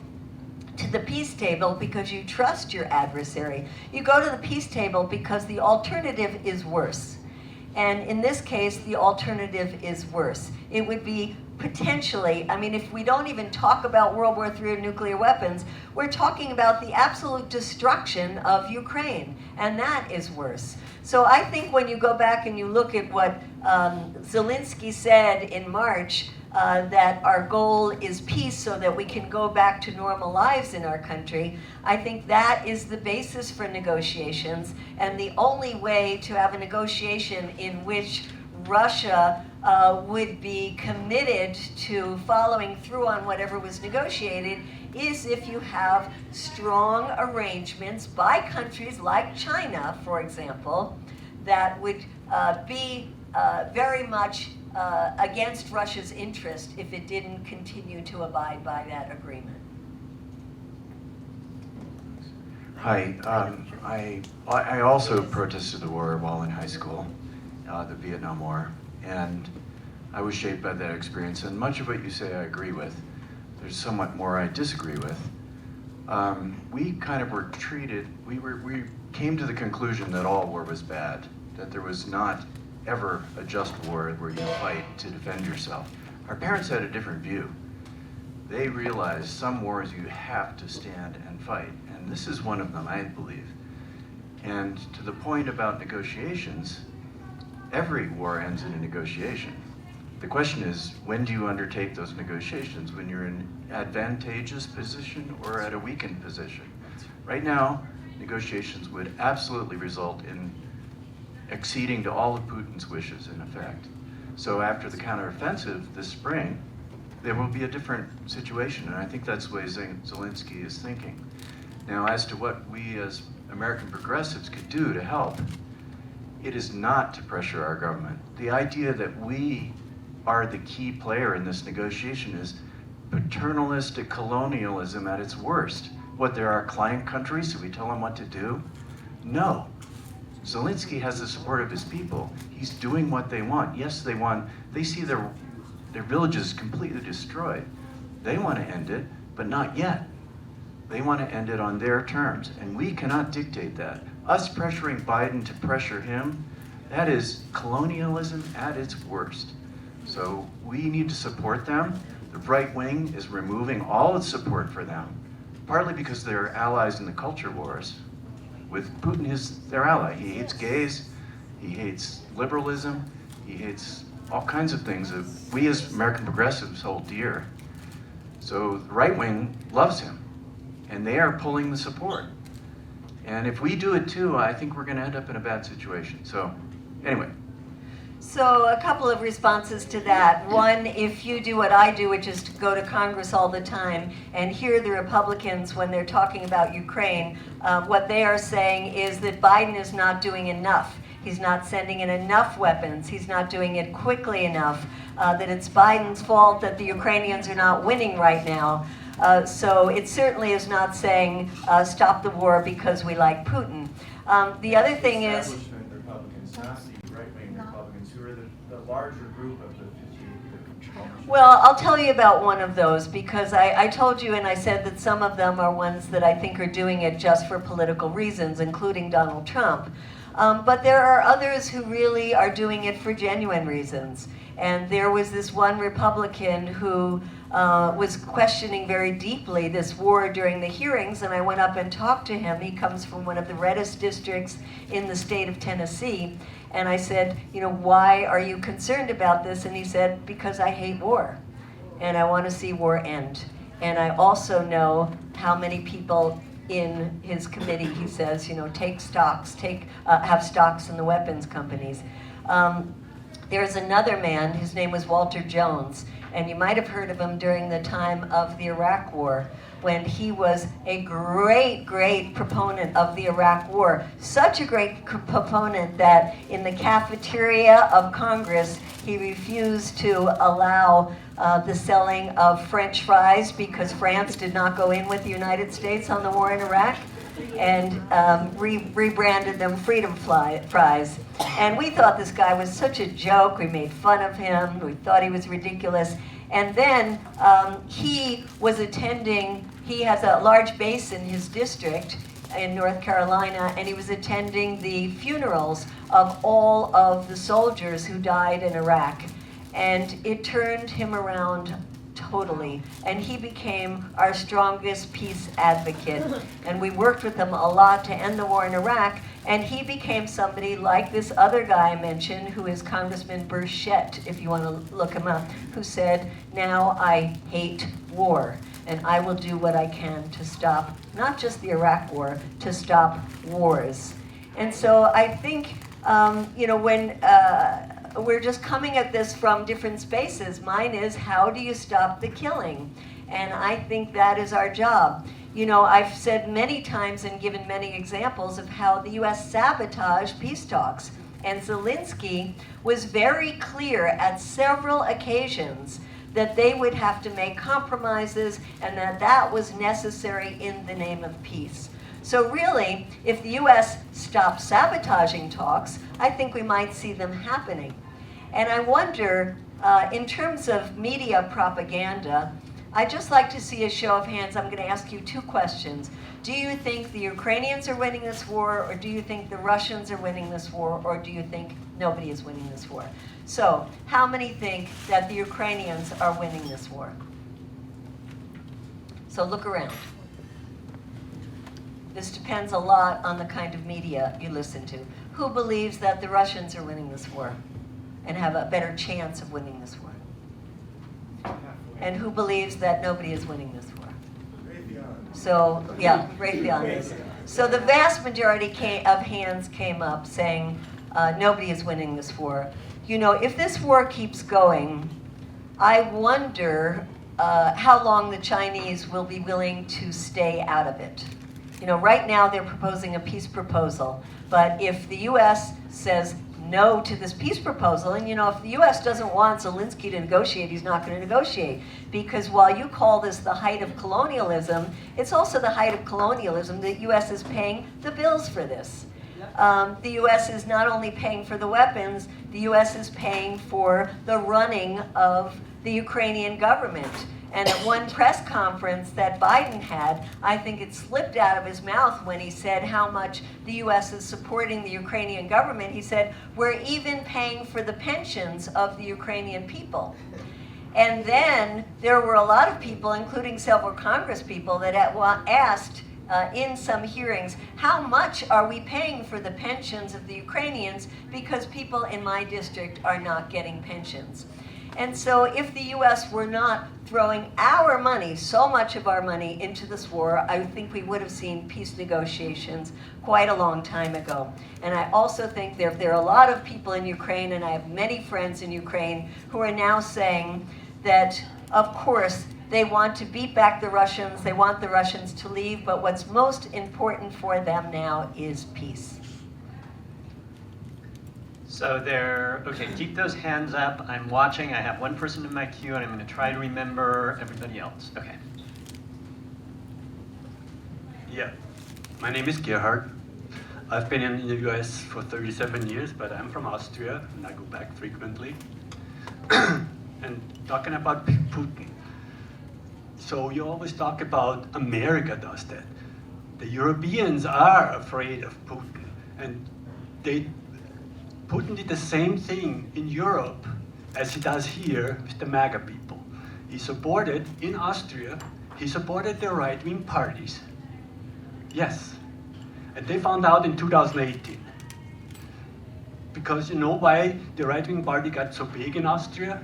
to the peace table because you trust your adversary. You go to the peace table because the alternative is worse. And in this case, the alternative is worse. It would be potentially, I mean, if we don't even talk about World War III or nuclear weapons, we're talking about the absolute destruction of Ukraine, and that is worse. So I think when you go back and you look at what Zelensky said in March, that our goal is peace so that we can go back to normal lives in our country, I think that is the basis for negotiations, and the only way to have a negotiation in which Russia would be committed to following through on whatever was negotiated is if you have strong arrangements by countries like China, for example, that would be very much against Russia's interest if it didn't continue to abide by that agreement. Hi, I also protested the war while in high school, the Vietnam War, and I was shaped by that experience, and much of what you say I agree with. There's somewhat more I disagree with. We kind of were treated, we came to the conclusion that all war was bad, that there was not ever a just war where you fight to defend yourself. Our parents had a different view. They realized some wars you have to stand and fight, and this is one of them, I believe. And to the point about negotiations, every war ends in a negotiation. The question is, when do you undertake those negotiations? When you're in an advantageous position or at a weakened position? Right now, negotiations would absolutely result in acceding to all of Putin's wishes, in effect. So after the counteroffensive this spring, there will be a different situation, and I think that's the way Zelensky is thinking. Now, as to what we as American progressives could do to help, it is not to pressure our government. The idea that we are the key player in this negotiation is paternalistic colonialism at its worst. What, there are client countries, so we tell them what to do? No. Zelensky has the support of his people. He's doing what they want. Yes, they see their villages completely destroyed. They want to end it, but not yet. They want to end it on their terms, and we cannot dictate that. Us pressuring Biden to pressure him, that is colonialism at its worst. So we need to support them. The right wing is removing all its support for them, partly because they're allies in the culture wars. With Putin, their ally. He hates gays, he hates liberalism, he hates all kinds of things that we as American progressives hold dear. So the right wing loves him, and they are pulling the support. And if we do it too, I think we're going to end up in a bad situation. So anyway. So a couple of responses to that. One, if you do what I do, which is to go to Congress all the time and hear the Republicans when they're talking about Ukraine, what they are saying is that Biden is not doing enough. He's not sending in enough weapons. He's not doing it quickly enough. That it's Biden's fault that the Ukrainians are not winning right now. So it certainly is not saying stop the war because we like Putin. The other thing is... Establishment Republicans, not the right-wing Republicans, who are the larger group of the 58. Well, I'll tell you about one of those, because I told you and I said that some of them are ones that I think are doing it just for political reasons, including Donald Trump. But there are others who really are doing it for genuine reasons. And there was this one Republican who was questioning very deeply this war during the hearings, and I went up and talked to him. He comes from one of the reddest districts in the state of Tennessee. And I said, you know, why are you concerned about this? And he said, because I hate war, and I want to see war end. And I also know how many people in his committee, he says, you know, have stocks in the weapons companies. There's another man, his name was Walter Jones, and you might have heard of him during the time of the Iraq War, when he was a great, great proponent of the Iraq War. Such a great proponent that in the cafeteria of Congress, he refused to allow the selling of French fries because France did not go in with the United States on the war in Iraq, and rebranded them Freedom Fries. And we thought this guy was such a joke. We made fun of him. We thought he was ridiculous. And then he was attending, he has a large base in his district in North Carolina, and he was attending the funerals of all of the soldiers who died in Iraq. And it turned him around totally, and he became our strongest peace advocate. And we worked with him a lot to end the war in Iraq, and he became somebody like this other guy I mentioned, who is Congressman Burchett, if you want to look him up, who said, now I hate war, and I will do what I can to stop, not just the Iraq war, to stop wars. And so I think, you know, when we're just coming at this from different spaces. Mine is, how do you stop the killing? And I think that is our job. You know, I've said many times and given many examples of how the U.S. sabotaged peace talks. And Zelensky was very clear at several occasions that they would have to make compromises and that that was necessary in the name of peace. So really, if the U.S. stopped sabotaging talks, I think we might see them happening. And I wonder, in terms of media propaganda, I'd just like to see a show of hands. I'm going to ask you two questions. Do you think the Ukrainians are winning this war, or do you think the Russians are winning this war, or do you think nobody is winning this war? So, how many think that the Ukrainians are winning this war? So look around. This depends a lot on the kind of media you listen to. Who believes that the Russians are winning this war and have a better chance of winning this war? And who believes that nobody is winning this war? So, yeah, right beyond this. So the vast majority of hands came up saying nobody is winning this war. You know, if this war keeps going, I wonder how long the Chinese will be willing to stay out of it. You know, right now they're proposing a peace proposal, but if the U.S. says no to this peace proposal, and you know, if the U.S. doesn't want Zelensky to negotiate, he's not going to negotiate, because while you call this the height of colonialism, it's also the height of colonialism that U.S. is paying the bills for this. The U.S. is not only paying for the weapons, the U.S. is paying for the running of the Ukrainian government. And at one press conference that Biden had, I think it slipped out of his mouth when he said how much the U.S. is supporting the Ukrainian government. He said, we're even paying for the pensions of the Ukrainian people. And then there were a lot of people, including several Congress people, that asked in some hearings, how much are we paying for the pensions of the Ukrainians, because people in my district are not getting pensions. And so if the U.S. were not throwing our money, so much of our money, into this war, I think we would have seen peace negotiations quite a long time ago. And I also think there are a lot of people in Ukraine, and I have many friends in Ukraine, who are now saying that, of course, they want to beat back the Russians, they want the Russians to leave, but what's most important for them now is peace. So okay, keep those hands up. I'm watching. I have one person in my queue, and I'm going to try to remember everybody else. Okay. Yeah, my name is Gerhard. I've been in the US for 37 years, but I'm from Austria, and I go back frequently. And talking about Putin. So you always talk about America does that. The Europeans are afraid of Putin, and Putin did the same thing in Europe as he does here with the MAGA people. He supported, in Austria, he supported the right-wing parties. Yes, and they found out in 2018. Because you know why the right-wing party got so big in Austria?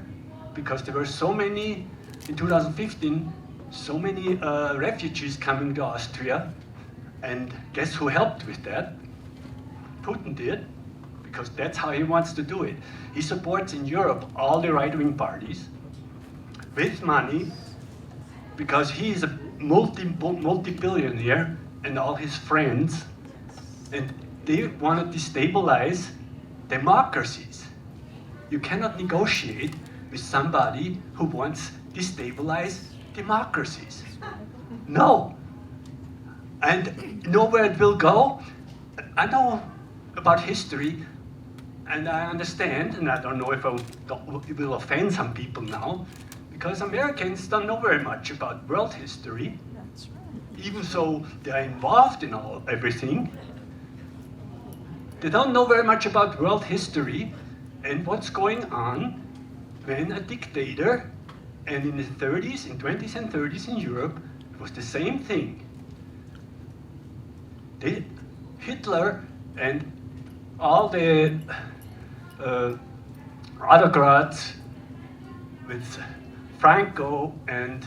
Because there were so many, in 2015, so many refugees coming to Austria. And guess who helped with that? Putin did, because that's how he wants to do it. He supports in Europe all the right-wing parties with money, because he is a multi-billionaire and all his friends, and they want to destabilize democracies. You cannot negotiate with somebody who wants to destabilize democracies. No. And you know where it will go? I know about history, and I understand, and I don't know if it will offend some people now, because Americans don't know very much about world history. That's right. Even though they're involved in everything, they don't know very much about world history and what's going on when a dictator, and in the 30s, in 20s and 30s in Europe, it was the same thing. Hitler and all the autocrats with Franco and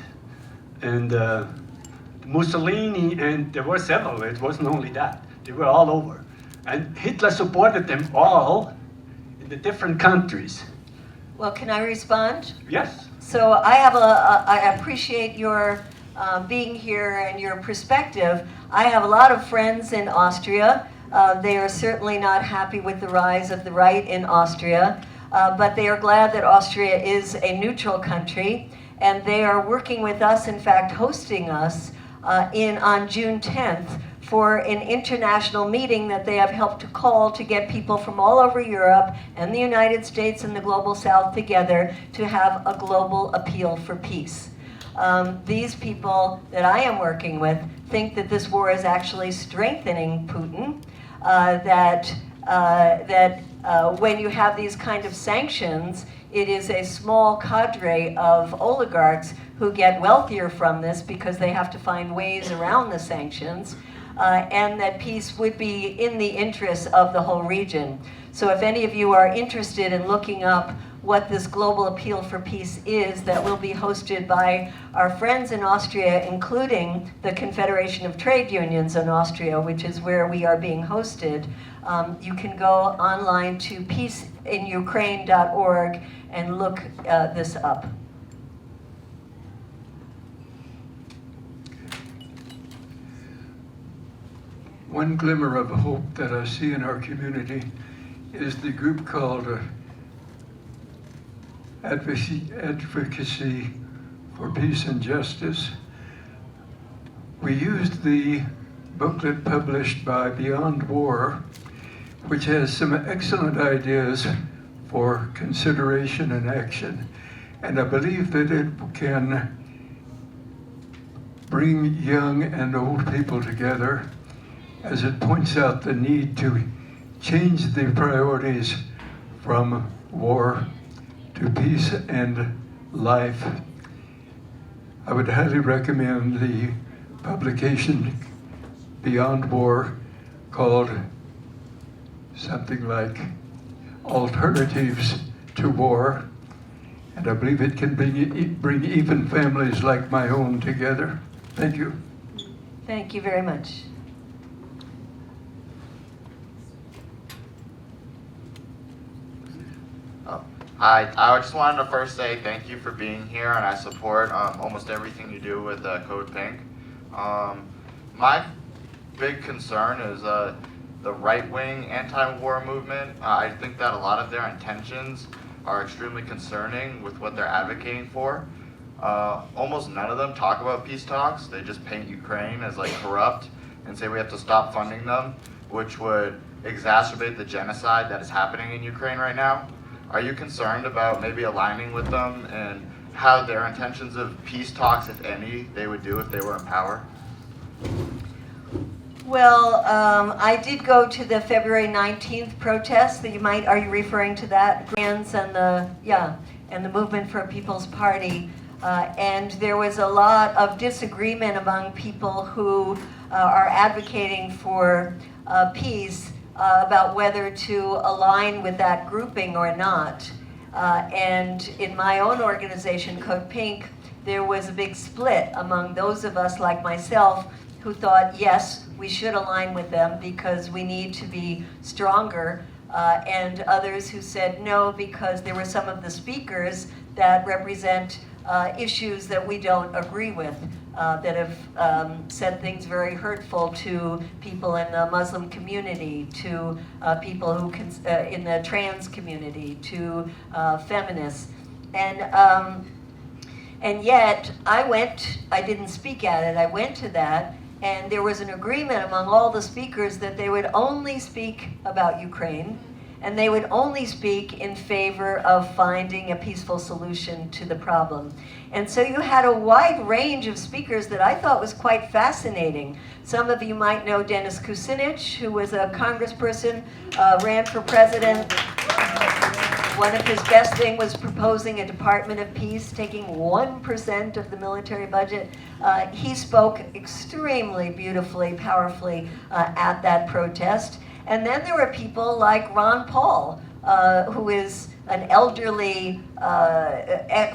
Mussolini, and there were several, it wasn't only that, they were all over. And Hitler supported them all in the different countries. Well, can I respond? Yes. So I appreciate your being here and your perspective. I have a lot of friends in Austria. They are certainly not happy with the rise of the right in Austria, but they are glad that Austria is a neutral country, and they are working with us, in fact, hosting us on June 10th for an international meeting that they have helped to call to get people from all over Europe and the United States and the Global South together to have a global appeal for peace. These people that I am working with think that this war is actually strengthening Putin, that when you have these kind of sanctions, it is a small cadre of oligarchs who get wealthier from this because they have to find ways around the sanctions, and that peace would be in the interests of the whole region. So if any of you are interested in looking up what this global appeal for peace is, that will be hosted by our friends in Austria, including the Confederation of Trade Unions in Austria, which is where we are being hosted. You can go online to peaceinukraine.org and look this up. One glimmer of hope that I see in our community is the group called Advocacy for Peace and Justice. We used the booklet published by Beyond War, which has some excellent ideas for consideration and action. And I believe that it can bring young and old people together, as it points out the need to change the priorities from war to peace and life. I would highly recommend the publication Beyond War, called something like Alternatives to War, and I believe it can bring even families like my own together. Thank you. Thank you very much. Hi, I just wanted to first say thank you for being here, and I support almost everything you do with Code Pink. My big concern is the right-wing anti-war movement. I think that a lot of their intentions are extremely concerning with what they're advocating for. Almost none of them talk about peace talks. They just paint Ukraine as like corrupt and say we have to stop funding them, which would exacerbate the genocide that is happening in Ukraine right now. Are you concerned about maybe aligning with them and how their intentions of peace talks, if any, they would do if they were in power? Well, I did go to the February 19th protest. Are you referring to that? Grants and the Movement for a People's Party. And there was a lot of disagreement among people who are advocating for peace about whether to align with that grouping or not. And in my own organization, Code Pink, there was a big split among those of us like myself who thought, yes, we should align with them because we need to be stronger, and others who said no because there were some of the speakers that represent issues that we don't agree with, that have said things very hurtful to people in the Muslim community, to people who in the trans community, to feminists. And yet, I didn't speak at it, I went to that, and there was an agreement among all the speakers that they would only speak about Ukraine, and they would only speak in favor of finding a peaceful solution to the problem. And so you had a wide range of speakers that I thought was quite fascinating. Some of you might know Dennis Kucinich, who was a congressperson, ran for president. One of his best things was proposing a Department of Peace, taking 1% of the military budget. He spoke extremely beautifully, powerfully at that protest. And then there were people like Ron Paul, who is an elderly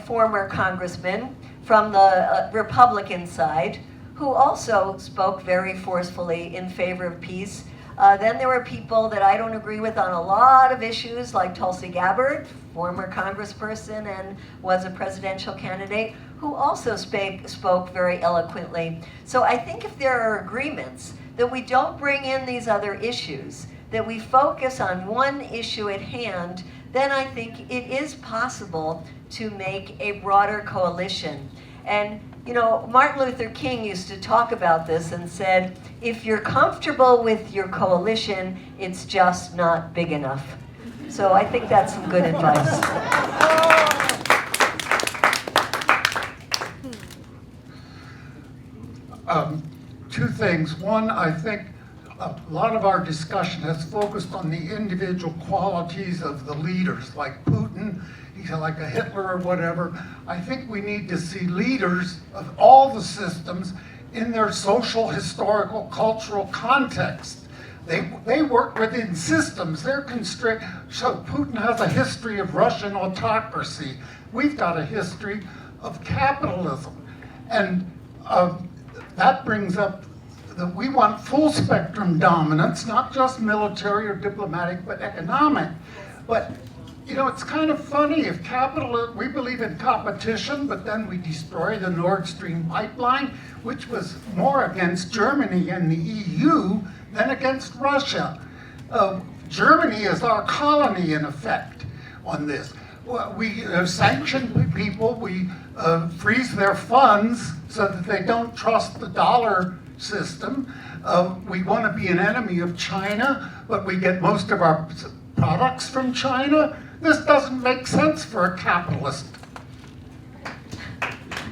former congressman from the Republican side, who also spoke very forcefully in favor of peace. Then there were people that I don't agree with on a lot of issues, like Tulsi Gabbard, former congressperson and was a presidential candidate, who also spoke very eloquently. So I think if there are agreements, that we don't bring in these other issues, that we focus on one issue at hand, then I think it is possible to make a broader coalition. And you know, Martin Luther King used to talk about this and said, if you're comfortable with your coalition, it's just not big enough. So I think that's some good advice. Two things. One, I think a lot of our discussion has focused on the individual qualities of the leaders, like Putin. He's like a Hitler or whatever. I think we need to see leaders of all the systems in their social, historical, cultural context. They work within systems. They're constrained. So Putin has a history of Russian autocracy. We've got a history of capitalism. And that brings up that we want full spectrum dominance, not just military or diplomatic, but economic. But you know, it's kind of funny if we believe in competition, but then we destroy the Nord Stream pipeline, which was more against Germany and the EU than against Russia. Germany is our colony, in effect, on this. We sanction people, we freeze their funds so that they don't trust the dollar system. We want to be an enemy of China, but we get most of our products from China. This doesn't make sense for a capitalist.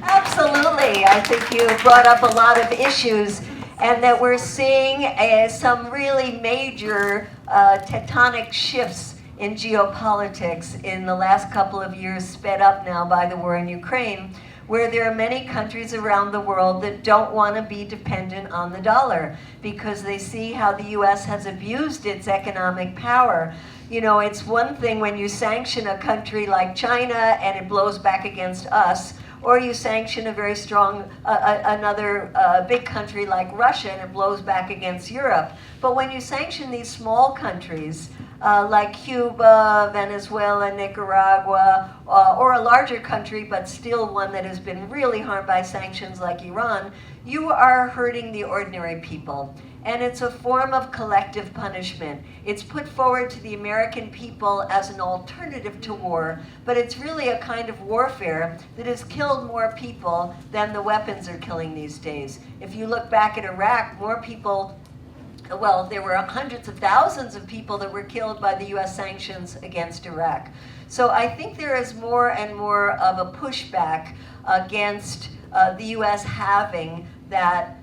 Absolutely. I think you brought up a lot of issues, and that we're seeing some really major tectonic shifts in geopolitics in the last couple of years, sped up now by the war in Ukraine, where there are many countries around the world that don't want to be dependent on the dollar because they see how the U.S. has abused its economic power. You know, it's one thing when you sanction a country like China and it blows back against us, or you sanction a very strong, another big country like Russia and it blows back against Europe. But when you sanction these small countries like Cuba, Venezuela, Nicaragua, or a larger country, but still one that has been really harmed by sanctions like Iran, you are hurting the ordinary people. And it's a form of collective punishment. It's put forward to the American people as an alternative to war, but it's really a kind of warfare that has killed more people than the weapons are killing these days. If you look back at Iraq, more people, well, there were hundreds of thousands of people that were killed by the US sanctions against Iraq. So I think there is more and more of a pushback against the US having that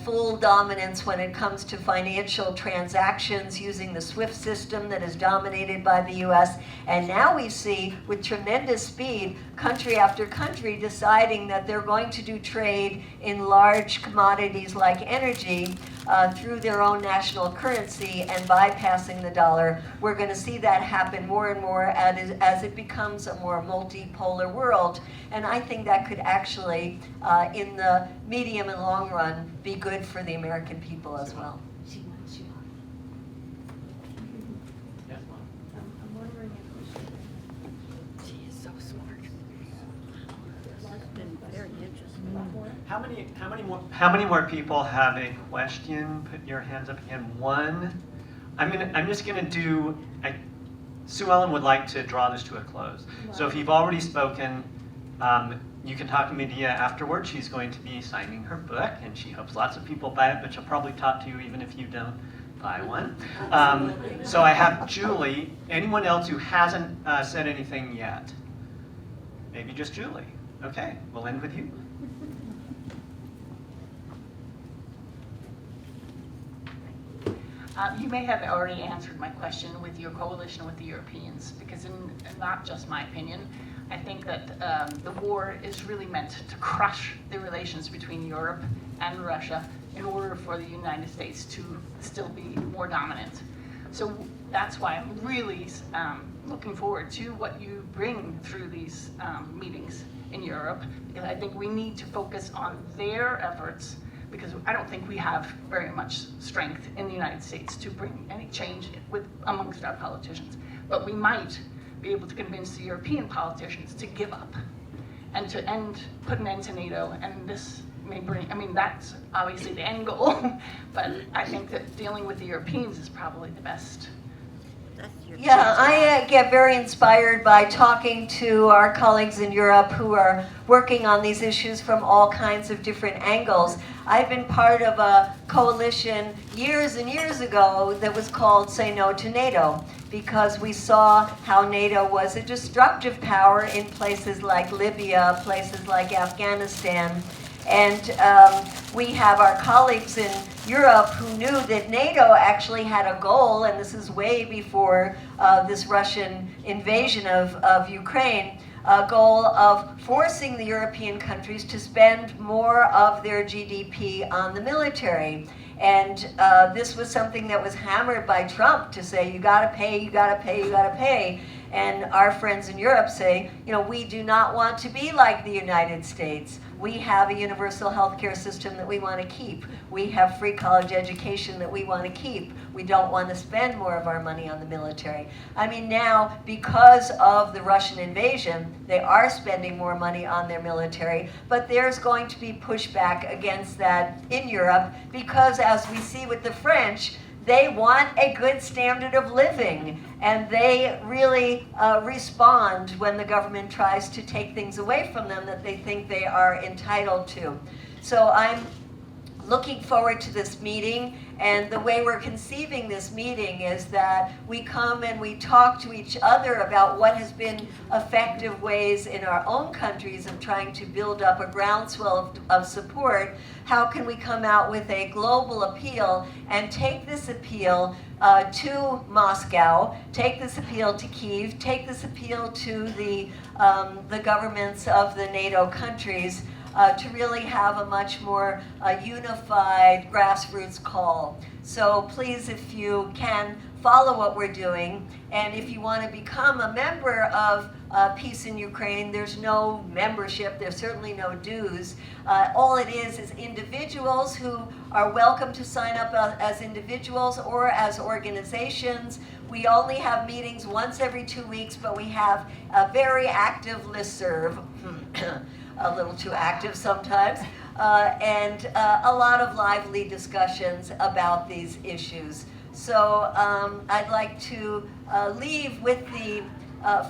full dominance when it comes to financial transactions using the SWIFT system that is dominated by the US. And now we see, with tremendous speed, country after country deciding that they're going to do trade in large commodities like energy through their own national currency and bypassing the dollar. We're going to see that happen more and more as it becomes a more multipolar world. And I think that could actually, in the medium and long run, be good for the American people as well. I'm wondering if she is so smart. It's been very interesting. How many more people have a question? Put your hands up again. One. I'm just gonna do. Sue Ellen would like to draw this to a close. So if you've already spoken, you can talk to Medea afterwards. She's going to be signing her book, and she hopes lots of people buy it, but she'll probably talk to you even if you don't buy one. So I have Julie. Anyone else who hasn't said anything yet? Maybe just Julie. Okay, we'll end with you. You may have already answered my question with your coalition with the Europeans, because in not just my opinion, I think that the war is really meant to crush the relations between Europe and Russia in order for the United States to still be more dominant. So that's why I'm really looking forward to what you bring through these meetings in Europe, because I think we need to focus on their efforts, because I don't think we have very much strength in the United States to bring any change amongst our politicians. But we might be able to convince the European politicians to give up and to put an end to NATO. And this may bring, that's obviously the end goal, but I think that dealing with the Europeans is probably the best. Yeah, I get very inspired by talking to our colleagues in Europe who are working on these issues from all kinds of different angles. I've been part of a coalition years and years ago that was called Say No to NATO, because we saw how NATO was a destructive power in places like Libya, places like Afghanistan. And we have our colleagues in Europe who knew that NATO actually had a goal, and this is way before this Russian invasion of Ukraine, a goal of forcing the European countries to spend more of their GDP on the military. And this was something that was hammered by Trump to say, you gotta pay, you gotta pay, you gotta pay. And our friends in Europe say, we do not want to be like the United States. We have a universal health care system that we want to keep. We have free college education that we want to keep. We don't want to spend more of our money on the military. Now, because of the Russian invasion, they are spending more money on their military, but there's going to be pushback against that in Europe, because as we see with the French, they want a good standard of living, and they really respond when the government tries to take things away from them that they think they are entitled to. So I'm looking forward to this meeting, and the way we're conceiving this meeting is that we come and we talk to each other about what has been effective ways in our own countries of trying to build up a groundswell of support. How can we come out with a global appeal and take this appeal to Moscow, take this appeal to Kyiv, take this appeal to the governments of the NATO countries, to really have a much more unified grassroots call. So please, if you can, follow what we're doing. And if you want to become a member of Peace in Ukraine, there's no membership, there's certainly no dues. All it is individuals who are welcome to sign up as individuals or as organizations. We only have meetings once every 2 weeks, but we have a very active listserv, a little too active sometimes, and a lot of lively discussions about these issues. So I'd like to leave with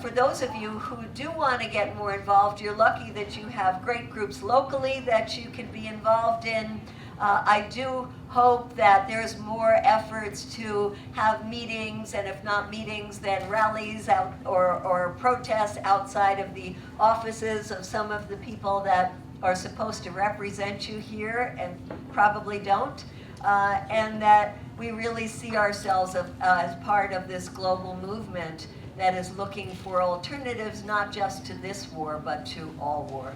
for those of you who do want to get more involved, you're lucky that you have great groups locally that you can be involved in. I do hope that there's more efforts to have meetings, and if not meetings, then rallies out or protests outside of the offices of some of the people that are supposed to represent you here and probably don't. And that we really see ourselves as part of this global movement that is looking for alternatives not just to this war, but to all war.